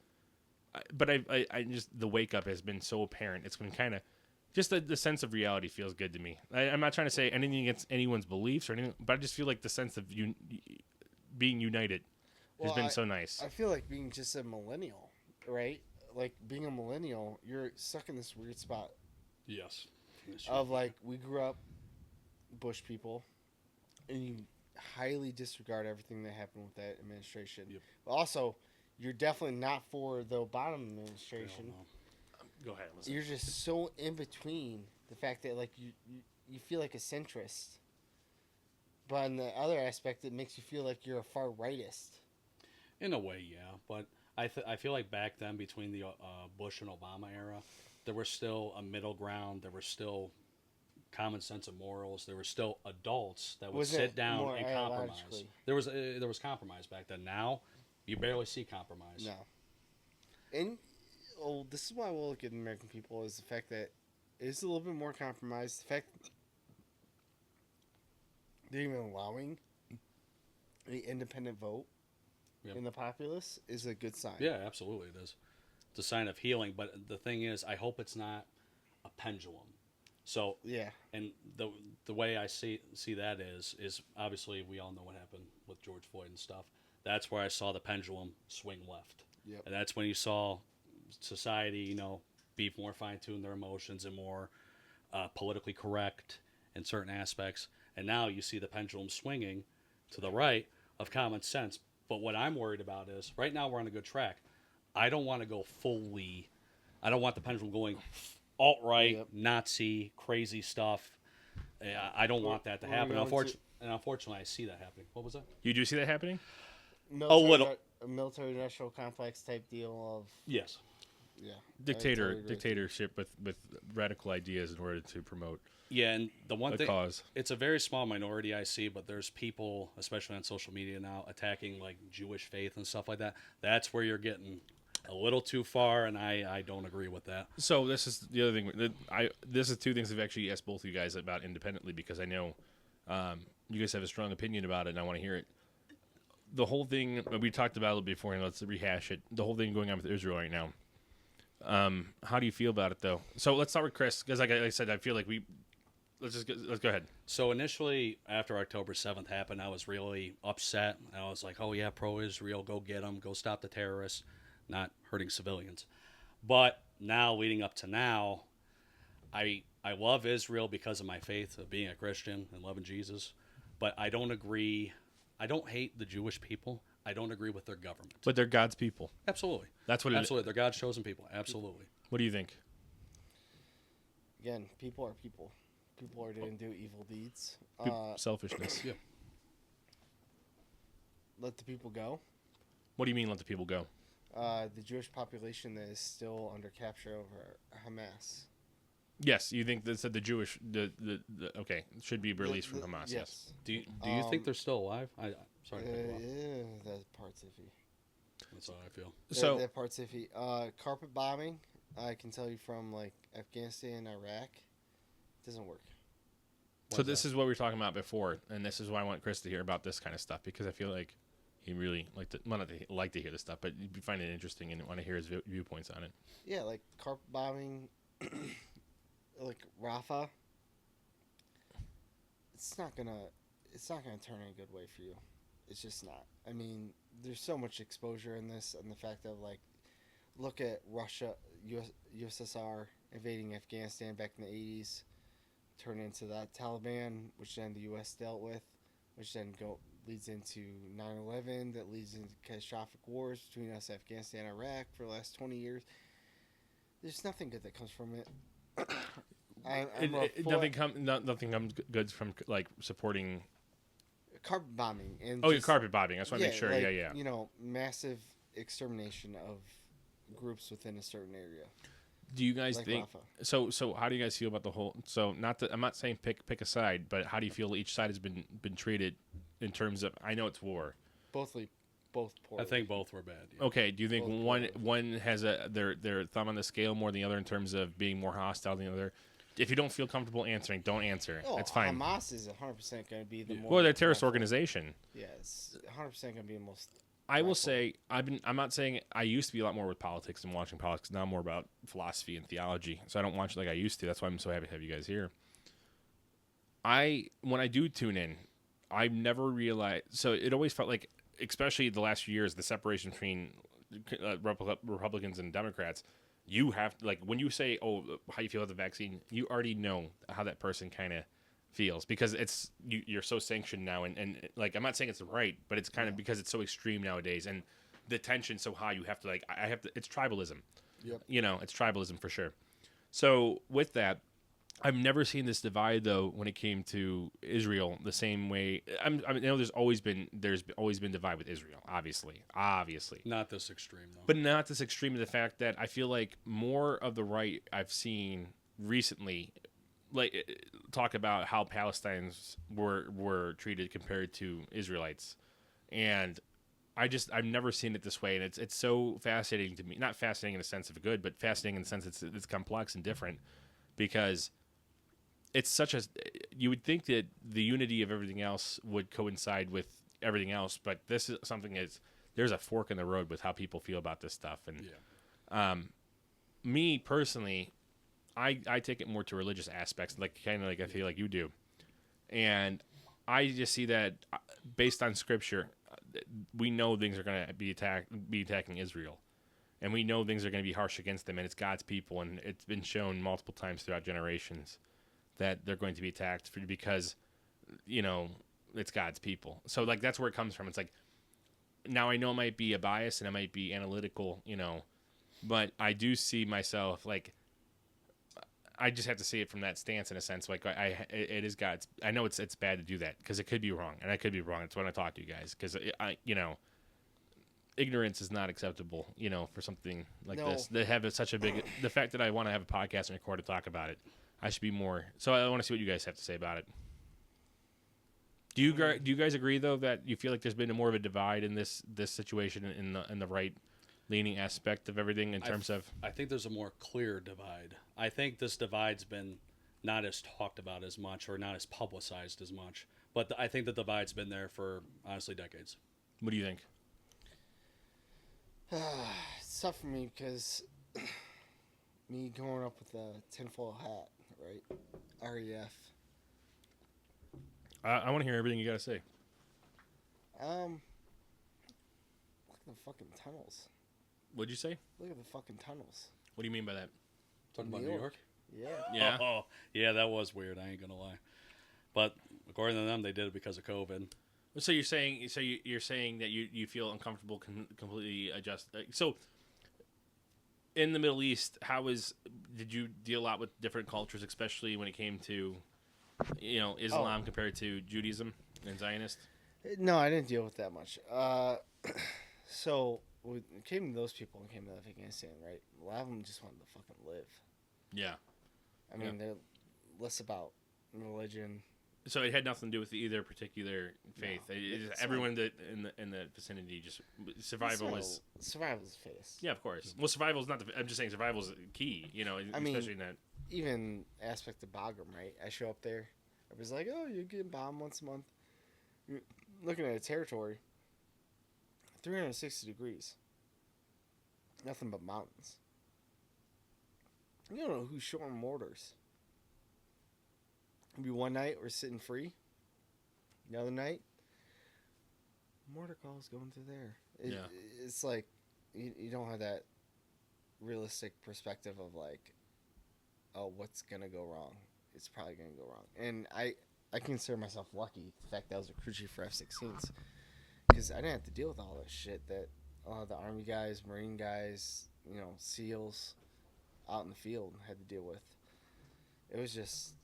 but I just the wake up has been so apparent. It's been kind of just the sense of reality feels good to me. I'm not trying to say anything against anyone's beliefs or anything, but I just feel like the sense of being united has been so nice. I feel like being just a millennial, right? Like being a millennial, you're stuck in this weird spot. Yes. Of like we grew up Bush people, and you highly disregard everything that happened with that administration. Yep. But also, you're definitely not for the Obama administration. Go ahead. Listen. You're just so in between the fact that like you feel like a centrist, but on the other aspect, it makes you feel like you're a far rightist. In a way, yeah. But I feel like back then, between the Bush and Obama era, there was still a middle ground. There were still common sense of morals. There were still adults that would sit down and compromise. There was compromise back then. Now, you barely see compromise. No. And this is why we'll look at American people is the fact that it's a little bit more compromised. The fact they're even allowing the independent vote in the populace is a good sign. Yeah, absolutely it is. It's a sign of healing. But the thing is, I hope it's not a pendulum. So yeah, and the way I see that is obviously we all know what happened with George Floyd and stuff. That's where I saw the pendulum swing left. Yep. And that's when you saw society, be more fine-tuned their emotions and more politically correct in certain aspects. And now you see the pendulum swinging to the right of common sense. But what I'm worried about is right now we're on a good track. I don't want to go fully. I don't want the pendulum going alt-right, Nazi, crazy stuff. I don't want that to happen. Unfortunately, I see that happening. What was that? You do see that happening? A military-industrial complex type deal of... Yes. Yeah. Dictatorship with radical ideas in order to promote and the one thing... cause. It's a very small minority I see, but there's people, especially on social media now, attacking like Jewish faith and stuff like that. That's where you're getting a little too far, and I don't agree with that. So this is the other thing. This is two things I've actually asked both of you guys about independently because I know you guys have a strong opinion about it, and I want to hear it. The whole thing we talked about it before, and let's rehash it. The whole thing going on with Israel right now. How do you feel about it, though? So let's start with Chris, because like I said, I feel like let's go ahead. So initially, after October 7th happened, I was really upset. I was like, oh yeah, pro-Israel, go get them, go stop the terrorists, not hurting civilians. But now, leading up to now, I love Israel because of my faith of being a Christian and loving Jesus. But I don't agree. I don't hate the Jewish people. I don't agree with their government. But they're God's people. Absolutely. That's what it is. Absolutely. They're God's chosen people. Absolutely. What do you think? Again, people are people. People are going to do evil deeds. Selfishness. Yeah. Let the people go. What do you mean let the people go? The Jewish population that is still under capture over Hamas. Yes, you think that the Jewish okay should be released from Hamas? Yes. Do you think they're still alive? Sorry. Yeah, that part's iffy. That's how I feel. So that part's iffy. Carpet bombing. I can tell you from like Afghanistan, Iraq, doesn't work. So this is what we were talking about before, and this is why I want Chris to hear about this kind of stuff because I feel like he really like to hear this stuff, but you find it interesting and want to hear his viewpoints on it. Yeah, like carpet bombing, like Rafah. It's not gonna turn in a good way for you. It's just not. I mean, there's so much exposure in this, and the fact that like, look at Russia, USSR invading Afghanistan back in the 80s, turned into that Taliban, which then the U.S. dealt with, which then leads into 9/11, that leads into catastrophic wars between us, Afghanistan, and Iraq for the last 20 years. There's nothing good that comes from it. Nothing comes good from like supporting carpet bombing and carpet bombing. I just want to make sure. Like, yeah. You know, massive extermination of groups within a certain area. Do you guys like think Rafah. so? How do you guys feel about the whole? So I'm not saying pick a side, but how do you feel each side has been treated in terms of? I know it's war. Both poorly. I think both were bad. Yeah. Okay. Do you think one has their thumb on the scale more than the other in terms of being more hostile than the other? If you don't feel comfortable answering, don't answer. Oh, it's fine. Hamas is 100% going to be the more. Well, they're a terrorist organization. Yeah, it's 100% going to be the most. I will say I'm not saying I used to be a lot more with politics and watching politics. Now I'm more about philosophy and theology. So I don't watch it like I used to. That's why I'm so happy to have you guys here. When I do tune in, I've never realized. So it always felt like, especially the last few years, the separation between Republicans and Democrats. You have like when you say, "Oh, how you feel about the vaccine," you already know how that person kind of feels because you're so sanctioned now, and like I'm not saying it's right, but it's kind of because it's so extreme nowadays, and the tension's so high. You have to like I have to. It's tribalism. Yep. You know, it's tribalism for sure. So with that, I've never seen this divide though when it came to Israel the same way. I know there's always been divide with Israel, obviously. Not this extreme though. But not this extreme of the fact that I feel like more of the right I've seen recently, like talk about how Palestinians were treated compared to Israelites, and I've never seen it this way, and it's so fascinating to me. Not fascinating in the sense of good, but fascinating in the sense it's complex and different because. It's such a you would think that the unity of everything else would coincide with everything else, but this is something there's a fork in the road with how people feel about this stuff. And me personally, I take it more to religious aspects, like kind of like I feel like you do, and I just see that based on scripture, we know things are going to be attacking Israel, and we know things are going to be harsh against them, and it's God's people, and it's been shown multiple times throughout generations. That they're going to be attacked because, you know, it's God's people. So, like, that's where it comes from. It's like, now I know it might be a bias and it might be analytical, you know, but I do see myself, like, I just have to see it from that stance in a sense. Like, it is God's. I know it's bad to do that because it could be wrong, and I could be wrong. That's when I talk to you guys because, you know, ignorance is not acceptable, you know, for something like this. They have such a big, the fact that I want to have a podcast and record to talk about it. I should be more. So I want to see what you guys have to say about it. Do you guys agree though that you feel like there's been more of a divide in this situation in the right? leaning aspect of everything in terms of? I think there's a more clear divide. I think this divide's been not as talked about as much or not as publicized as much. But I think the divide's been there for, honestly, decades. What do you think? It's tough for me because me growing up with a tinfoil hat, right? REF. I want to hear everything you got to say. Look at the fucking tunnels. What'd you say? Look at the fucking tunnels. What do you mean by that? Talking about New York? Yeah. Yeah. Oh, yeah, that was weird. I ain't gonna lie. But according to them, they did it because of COVID. So you're saying you're saying that you feel uncomfortable completely adjust. So in the Middle East, did you deal a lot with different cultures, especially when it came to Islam compared to Judaism and Zionist? No, I didn't deal with that much. So when it came to those people and came to Afghanistan, right? A lot of them just wanted to fucking live. Yeah. I mean, they're less about religion. So it had nothing to do with either particular faith. No. Everyone in the vicinity just survival was face. Yeah, of course. Well, survival is not. I'm just saying survival is key. Especially in that. Even aspect of Bagram, right? I show up there. I was like, "Oh, you're getting bombed once a month." You're looking at a territory. 360 degrees. Nothing but mountains. You don't know who's showing mortars. Maybe one night we're sitting free. The other night, mortar calls going through there. It's like you don't have that realistic perspective of like, oh, what's gonna go wrong? It's probably gonna go wrong. And I consider myself lucky the fact that I was a crew chief for F-16s because I didn't have to deal with all that shit that the Army guys, Marine guys, SEALs out in the field had to deal with. It was just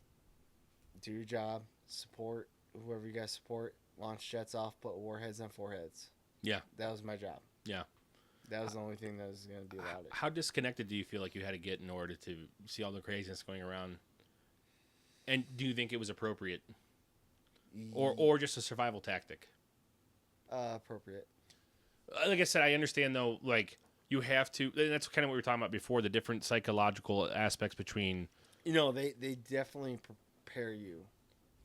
do your job, support whoever you guys support, launch jets off, put warheads on foreheads. Yeah. That was my job. Yeah. That was the only thing that was going to be about it. How disconnected do you feel like you had to get in order to see all the craziness going around? And do you think it was appropriate? Or just a survival tactic? Appropriate. Like I said, I understand, though, like, you have to... And that's kind of what we were talking about before, the different psychological aspects between... They definitely prepare you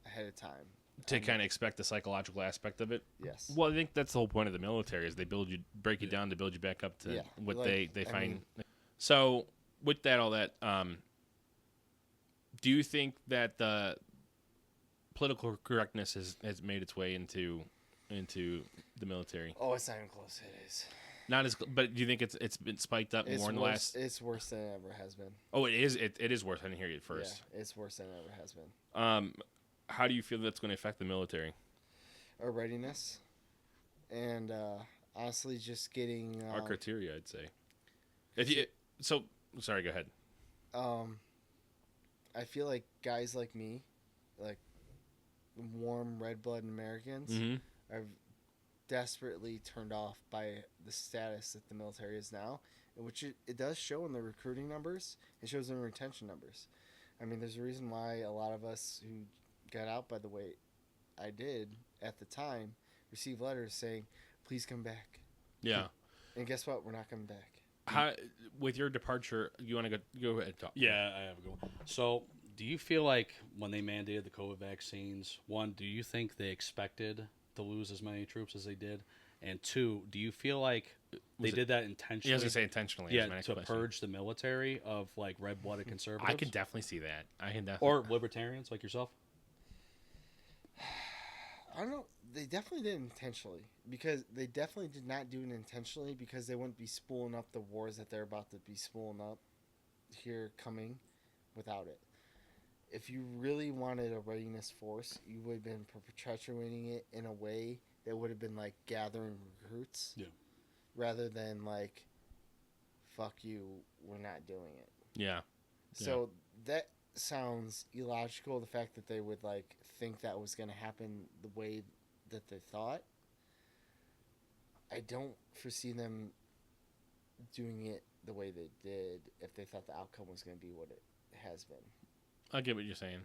ahead of time. To kind of expect the psychological aspect of it? Yes. Well, I think that's the whole point of the military, is they break you down to build you back up to what they find. So, with all that, do you think that the political correctness has made its way into the military? Oh, it's not even close. It is. Not as, but do you think it's been spiked up more in the last? It's worse than it ever has been. Oh, it is. It is worse. I didn't hear you at first. Yeah, it's worse than it ever has been. How do you feel that's going to affect the military? Our readiness, and honestly, just getting our criteria, I'd say. Sorry, go ahead. I feel like guys like me, like warm red-blooded Americans, are desperately turned off by the status that the military is now, which it does show in the recruiting numbers. It shows in the retention numbers. I mean, there's a reason why a lot of us who got out by the way I did at the time received letters saying, please come back. Yeah. And guess what? We're not coming back. How, with your departure, you want to go ahead and talk? Yeah, I have a good one. So, do you feel like when they mandated the COVID vaccines, one, do you think they expected to lose as many troops as they did? And two, do you feel like they did that intentionally? Yeah, I was going to say intentionally. Yeah, to purge the military of like red-blooded conservatives? I can definitely see that. Or libertarians like yourself? I don't know. They definitely did intentionally, because they definitely did not do it intentionally because they wouldn't be spooling up the wars that they're about to be spooling up here coming without it. If you really wanted a readiness force, you would have been perpetuating it in a way that would have been like gathering recruits, rather than like, fuck you, we're not doing it. Yeah. So that sounds illogical. The fact that they would like think that was going to happen the way that they thought. I don't foresee them doing it the way they did if they thought the outcome was going to be what it has been. I get what you're saying.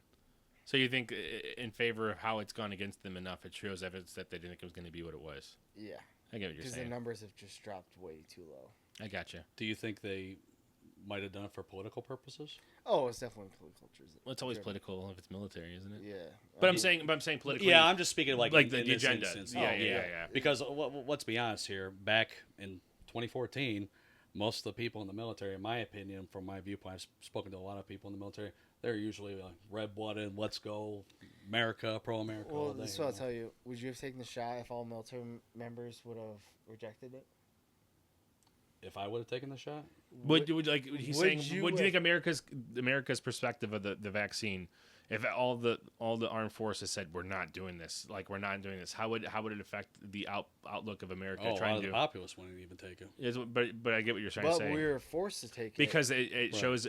So you think in favor of how it's gone against them enough, it shows evidence that they didn't think it was going to be what it was. Yeah. I get what you're saying. Because the numbers have just dropped way too low. I gotcha. Do you think they might have done it for political purposes? Oh, it's definitely political. Well, it's always political if it's military, isn't it? Yeah. But I'm saying politically. Yeah, I'm just speaking like the in this agenda. instance. Yeah. Because let's be honest here. Back in 2014, most of the people in the military, in my opinion, from my viewpoint, I've spoken to a lot of people in the military. They're usually like red-blooded. Let's go, America, pro-America. Well, all day, this is what I'll tell you. Would you have taken the shot if all military members would have rejected it? If I would have taken the shot, Would he's would saying? you What do you think America's perspective of the vaccine? If all the armed forces said we're not doing this, how would it affect the outlook of America? a lot trying of the to populace wouldn't even take it. but I get what you're trying to But say. we were forced to take it. Because it shows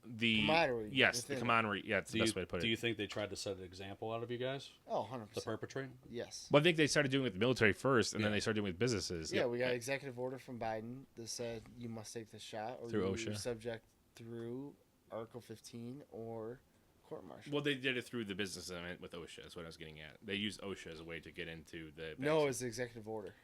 the camaraderie. Yes, the within it. camaraderie. Yeah, that's the best way to put Do it. you think they tried to set an example out of you guys Oh, 100%. to perpetrate? Yes. Well, I think they started doing it with the military first, and then Yeah. they started doing it with businesses. Yeah, we got an executive order from Biden that said you must take the shot or Through you're OSHA. subject through Article 15 or court martial. Well, they did it through the business element with OSHA. Is what I was getting at. They used OSHA as a way to get into the No, it's the executive order.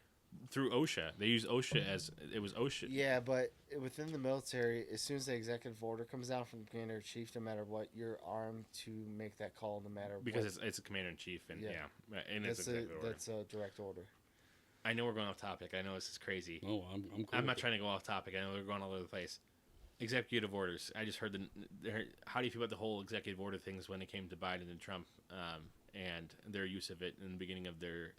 through OSHA. They used OSHA as it was OSHA. Yeah, but within the military, as soon as the executive order comes down from the commander in chief, no matter what, you're armed to make that call, no matter Because what. it's a commander in chief, and Yeah. and it's executive order. That's a direct order. I know we're going off topic. I know this is crazy. Oh, I'm cool I'm not with it. trying to go off topic. I know we're going all over the place. Executive orders. I just heard how do you feel about the whole executive order things when it came to Biden and Trump, and their use of it in the beginning of their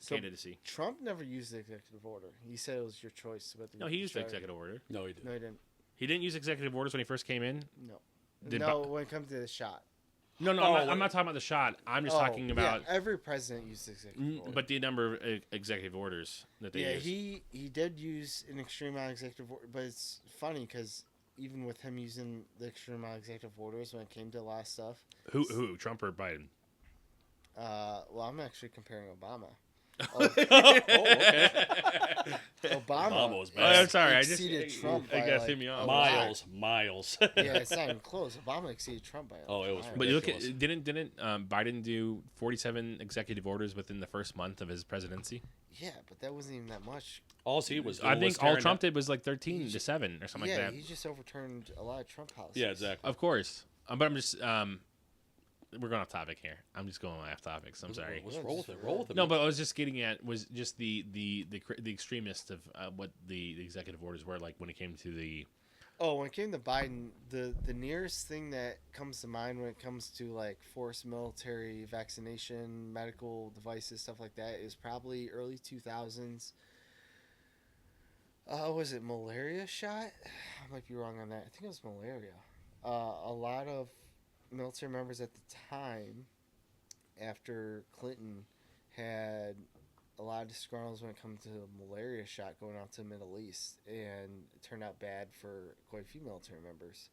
So candidacy? Trump never used the executive order. He said it was your choice. No, he used the executive order. No, he didn't. No, he didn't. He didn't use executive orders when he first came in. No. Did No, when it comes to the shot. No, Oh, I'm not talking about the shot. I'm just talking about. Yeah, every president used the executive order. But the number of executive orders that they Yeah, use. he did use an extreme amount of executive order, but it's funny because even with him using the extreme amount of executive orders when it came to a lot of stuff. Who? Trump or Biden? Well, I'm actually comparing Obama. Oh, okay. Obama was Oh, I'm bad. sorry. I exceeded just Trump I by, gotta like, see me off. a Miles. yeah, it's not even close. Obama exceeded Trump by a Oh, it was lot. But you look ridiculous. at didn't Biden do 47 executive orders within the first month of his presidency? Yeah, but that wasn't even that much. All he was. I doing think was all tearing Trump down- did was like 13 to 7 or something Yeah, like that. he just overturned a lot of Trump policies. Yeah, exactly. Of course, but I'm just we're going off topic here. I'm just going off topic. So I'm sorry. Let's roll with it. Roll with it. No, man. but I was just getting at was just the extremist of what the executive orders were like when it came to the. Oh, when it came to Biden, the nearest thing that comes to mind when it comes to like forced military vaccination, medical devices, stuff like that, is probably early 2000s. Was it malaria shot? I might be wrong on that. I think it was malaria. A lot of military members at the time, after Clinton, had a lot of disgruntles when it comes to the malaria shot going out to the Middle East, and it turned out bad for quite a few military members.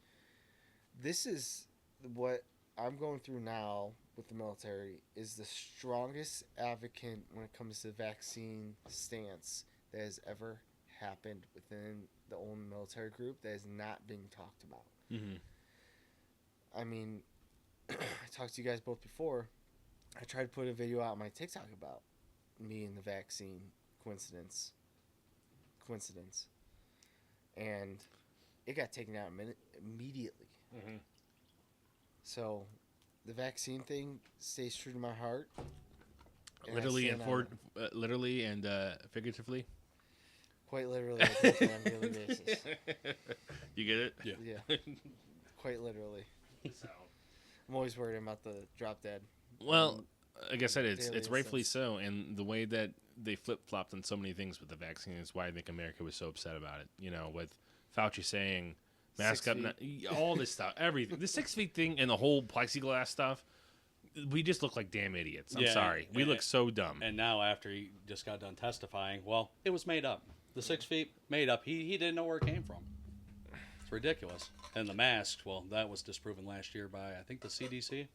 This is what I'm going through now with the military, is the strongest advocate when it comes to the vaccine stance that has ever happened within the own military group that is not being talked about. Mm-hmm. I mean, I talked to you guys both before. I tried to put a video out on my TikTok about me and the vaccine coincidence, and it got taken out immediately. Mm-hmm. So, the vaccine thing stays true to my heart. and I Literally stand on it. literally and figuratively. Quite literally, I take it on a daily basis. You get it? Yeah. Yeah, quite literally. So. I'm always worried about the drop dead. Well, like I said, it's daily rightfully instance. so, and the way that they flip flopped on so many things with the vaccine is why I think America was so upset about it. You know, with Fauci saying mask 6 up, feet. all this stuff, everything, the 6 feet thing, and the whole plexiglass stuff. We just look like damn idiots. I'm Yeah, sorry, we look so dumb. And now, after he just got done testifying, well, it was made up. The 6 feet made up. He didn't know where it came from. It's ridiculous. And the masks, well, that was disproven last year by, I think, the CDC.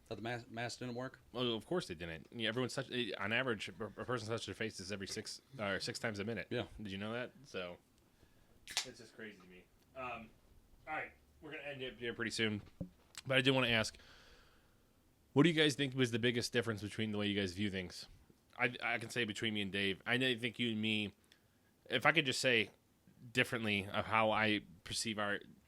That the mask didn't work. Well, of course they didn't. Yeah, everyone's touch on average. A person touches their faces every 6 times a minute. Yeah. Did you know that? So it's just crazy to me. All right, we're gonna end it here pretty soon, but I do want to ask, what do you guys think was the biggest difference between the way you guys view things? I can say between me and Dave. I think you and me if I could just say differently of how I perceive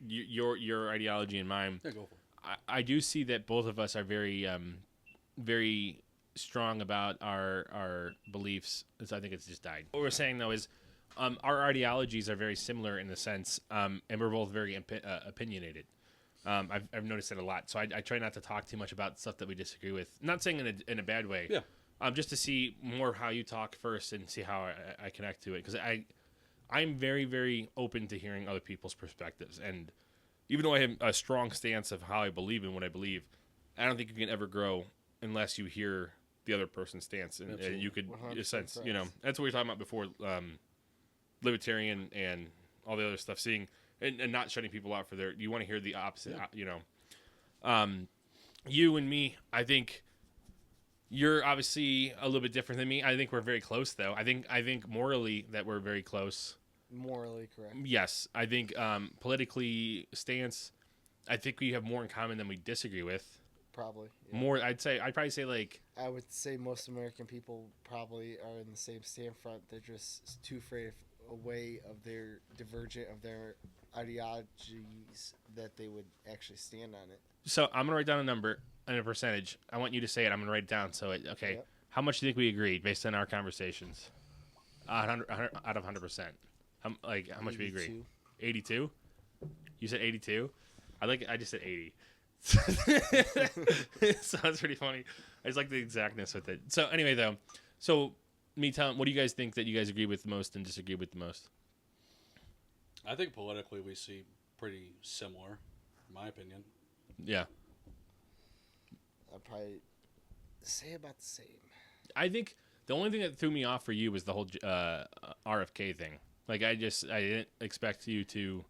your ideology and mine. Yeah, go for it. I do see that both of us are very strong about our beliefs. So I think it's just died. What we're saying though is our ideologies are very similar in the sense, and we're both very opinionated. I've noticed it a lot. So I try not to talk too much about stuff that we disagree with. Not saying in a bad way. Yeah. Just to see more how you talk first and see how I connect to it. Because I'm very, very open to hearing other people's perspectives. And even though I have a strong stance of how I believe in what I believe, I don't think you can ever grow unless you hear the other person's stance. And you could, in a sense, you know, that's what we were talking about before, Libertarian and all the other stuff, seeing and not shutting people out for you want to hear the opposite, you know. You and me, I think you're obviously a little bit different than me. I think we're very close, though. I think morally that we're very close. Morally correct. Yes. I think politically stance, I think we have more in common than we disagree with. Probably. Yeah. More, I'd probably say like... I would say most American people probably are in the same stand front. They're just too afraid away of their divergent of their ideologies that they would actually stand on it. So I'm going to write down a number and a percentage. I want you to say it. I'm going to write it down. So, okay. Yep. How much do you think we agreed based on our conversations? 100 out of 100%. How much we agreed? 82? You said 82? I just said 80. So that's pretty funny. I just like the exactness with it. So anyway, though. So me telling, what do you guys think that you guys agree with the most and disagree with the most? I think politically we see pretty similar, in my opinion. Yeah. I'd probably say about the same. I think the only thing that threw me off for you was the whole RFK thing. Like, I didn't expect you to...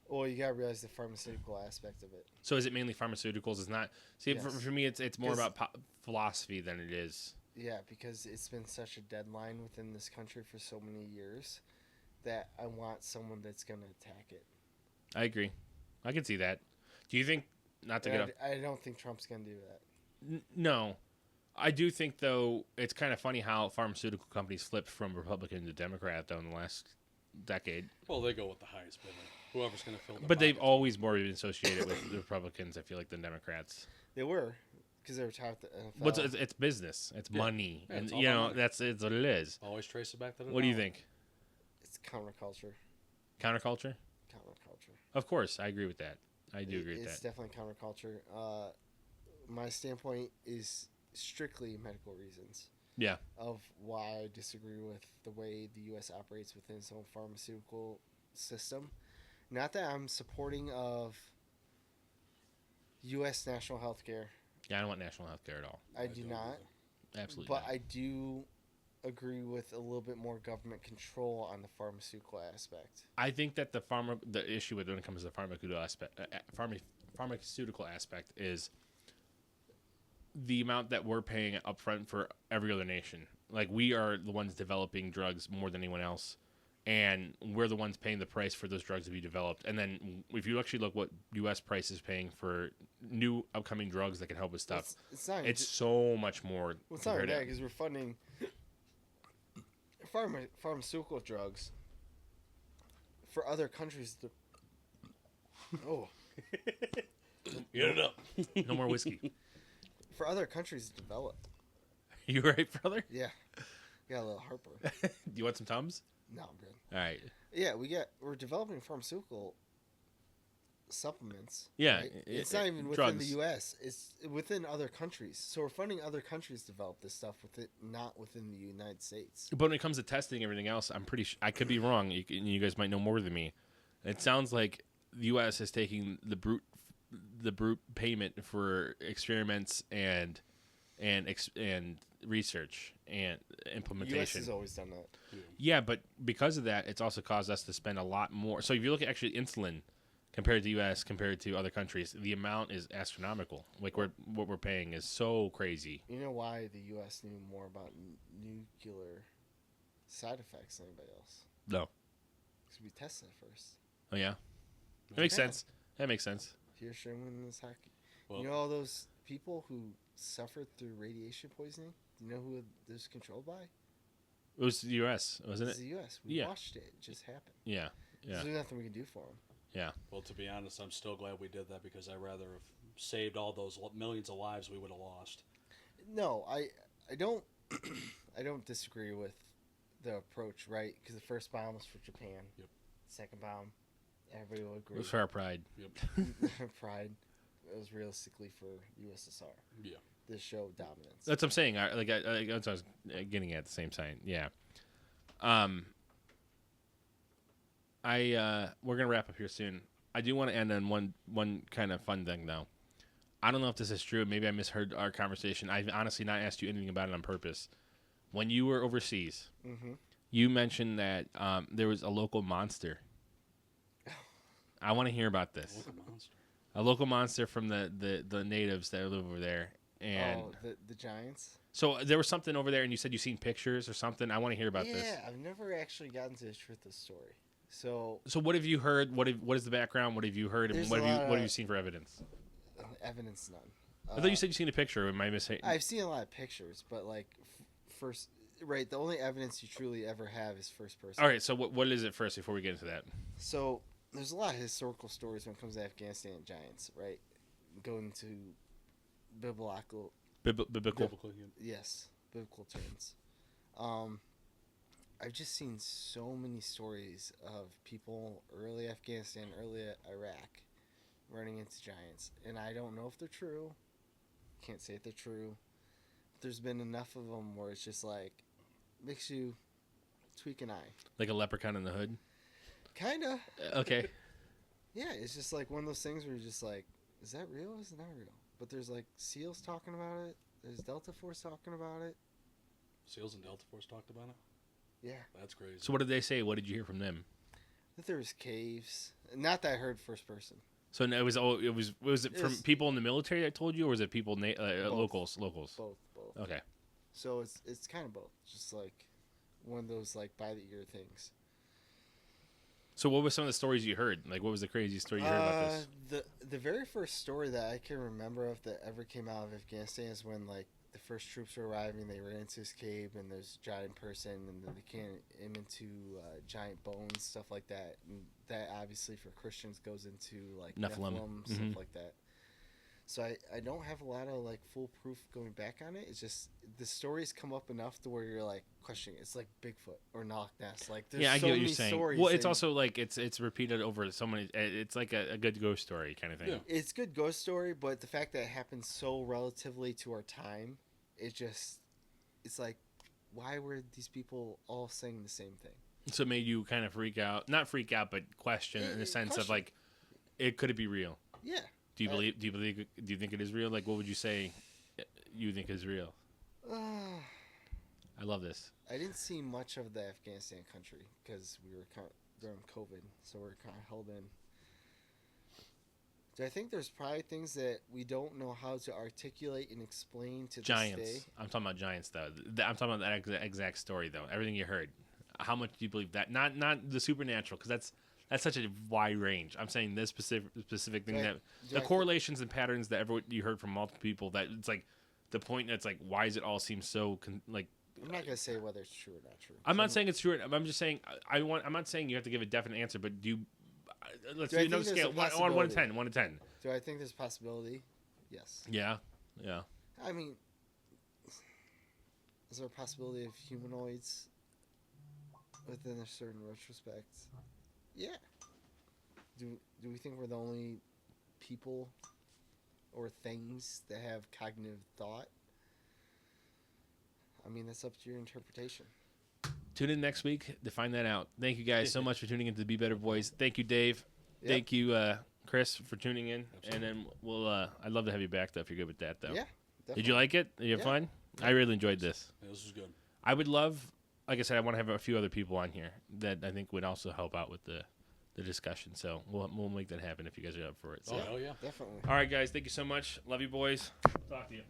Well, you gotta realize the pharmaceutical aspect of it. So is it mainly pharmaceuticals? It's not... See, Yes. for me, it's more about philosophy than it is... Yeah, because it's been such a deadline within this country for so many years that I want someone that's going to attack it. I agree. I can see that. Do you think... Not to And get off... I don't think Trump's going to do that. No. I do think, though, it's kind of funny how pharmaceutical companies flipped from Republican to Democrat, though, in the last decade. Well, they go with the highest bidder. Whoever's going to fill the But they've pockets. always more been associated with the Republicans, I feel like, than Democrats. They were, because they were taught the NFL. But it's business. It's money. Yeah, And, it's all you about know, money. that's what it is. Always trace it back to the What do you dollar. think? It's counterculture. Counterculture? Counterculture. Of course. I agree with that. I do agree with It's that. definitely counterculture. My standpoint is strictly medical reasons Yeah. of why I disagree with the way the U.S. operates within its own pharmaceutical system. Not that I'm supporting of U.S. national health care. Yeah, I don't want national health care at all. I do don't not. either. Absolutely But not. I do agree with a little bit more government control on the pharmaceutical aspect. I think that the issue with when it comes to the pharmaceutical aspect is the amount that we're paying upfront for every other nation. Like, we are the ones developing drugs more than anyone else, and we're the ones paying the price for those drugs to be developed. And then if you actually look what U.S. price is paying for new upcoming drugs that can help with stuff, It's not. it's so much more. Well, it's not compared bad to- because we're funding pharmaceutical drugs for other countries. Oh, Get it up. No more whiskey. for other countries to develop. You right, brother? Yeah, got a little heartburn. Do you want some Tums? No, I'm good. All right. Yeah, we're developing pharmaceutical supplements. Yeah, right? It's not even within drugs. the U.S. It's within other countries. So we're funding other countries to develop this stuff not within the United States. But when it comes to testing everything else, I'm pretty I could be wrong. You guys might know more than me. It sounds like the U.S. is taking the brute payment for experiments and research and The U.S. implementation. has always done that. Yeah, but because of that, it's also caused us to spend a lot more. So if you look at actually insulin compared to the U.S. compared to other countries, the amount is astronomical. Like what we're paying is so crazy. You know why the U.S. knew more about nuclear side effects than anybody else? No. Because we tested it first. Oh yeah, that makes Yeah. sense. That makes sense. Hiroshima and Nagasaki. Well, You know all those people who suffered through radiation poisoning? Do you know who this was controlled by? It was the U.S., wasn't It's it? the U.S. We Yeah. watched it. It just happened. Yeah. Yeah. There's nothing we can do for them. Yeah. Well, to be honest, I'm still glad we did that because I'd rather have saved all those millions of lives we would have lost. No, I don't I don't disagree with the approach, right? Because the first bomb was for Japan. Yep. Second bomb, everybody will It agree. was for our pride. Pride. It was realistically for USSR. Yeah. This show dominance. That's what I'm saying. That's what I was getting at the same time. Yeah. We're gonna wrap up here soon. I do want to end on one kind of fun thing though. I don't know if this is true. Maybe I misheard our conversation. I've honestly not asked you anything about it on purpose. When you were overseas, you mentioned that there was a local monster. I want to hear about this. Local monster. A local monster from the natives that live over there. And the Giants? so there was something over there, and you said you seen pictures or something. I want to hear about this. Yeah, I've never actually gotten to the truth of the story. So what have you heard? What is the background? What have you heard? And There's what a have lot you of- seen for evidence? evidence none. I thought you said you seen a picture. Am I missing? I've seen a lot of pictures, but like first, right? The only evidence you truly ever have is first person. All right. So what is it first before we get into that? So there's a lot of historical stories when it comes to Afghanistan and Giants, right? Going to biblical, Biblical. yes, biblical terms. I've just seen so many stories of people early Afghanistan, early Iraq, running into Giants, and I don't know if they're true. Can't say if they're true. There's been enough of them where it's just like makes you tweak an eye. Like a leprechaun in the hood. Kinda. Okay. Yeah, it's just like one of those things where you're just like, is that real? Is it not real? But there's like SEALs talking about it. There's Delta Force talking about it. SEALs and Delta Force talked about it? Yeah. That's crazy. So what did they say? What did you hear from them? That there was caves. Not that I heard first person. So no, was it from It's- people in the military that told you, or was it people locals? Locals. Both. Okay. So it's kind of both. Just like one of those like by the ear things. So what were some of the stories you heard? Like, what was the craziest story you heard about this? The very first story that I can remember of that ever came out of Afghanistan is when like the first troops were arriving. They ran into this cave and there's a giant person and then they came into giant bones, stuff like that. And that obviously for Christians goes into like Nephilim. stuff Mhm. like that. So I don't have a lot of like foolproof going back on it. It's just the stories come up enough to where you're like questioning. It's like Bigfoot or Loch Ness. Like there's Yeah, I so get what many you're saying. stories. Well, it's that- also like it's repeated over so many. It's like a good ghost story kind of thing. Yeah. It's good ghost story, but the fact that it happened so relatively to our time, it's like, why were these people all saying the same thing? So it made you kind of freak out, not freak out, but question in the sense of question. like, could it be real? Yeah. Do you think it is real? Like, what would you say you think is real? I love this. I didn't see much of the Afghanistan country because we were during COVID, so we're kind of held in. Do I think there's probably things that we don't know how to articulate and explain to this Giants. day? I'm talking about giants, though. I'm talking about that exact story, though. Everything you heard. How much do you believe that? Not the supernatural, because that's such a wide range. I'm saying this specific thing Do I- that do the I correlations and patterns that you heard from multiple people. That it's like the point that's like, why does it all seem so like? I'm not gonna say whether it's true or not true. I'm not saying it's true. I'm just saying I'm not saying you have to give a definite answer, but do you? Let's Do I do another think there's scale. a 1 to possibility? 10. 1 to 10. Do I think there's a possibility? Yes. Yeah. I mean, is there a possibility of humanoids within a certain retrospect? Yeah. Do we think we're the only people or things that have cognitive thought? I mean, that's up to your interpretation. Tune in next week to find that out. Thank you guys so much for tuning into the Be Better Boys. Thank you, Dave. Yep. Thank you, Chris, for tuning in. Absolutely. And then we'll. I'd love to have you back though if you're good with that though. Yeah. Did you like it? Did you have Yeah. fun? I really enjoyed this. Yeah, this was good. I would love, like I said, I want to have a few other people on here that I think would also help out with the discussion. So we'll make that happen if you guys are up for it. So. Oh, hell yeah. Definitely. All right, guys. Thank you so much. Love you, boys. Talk to you.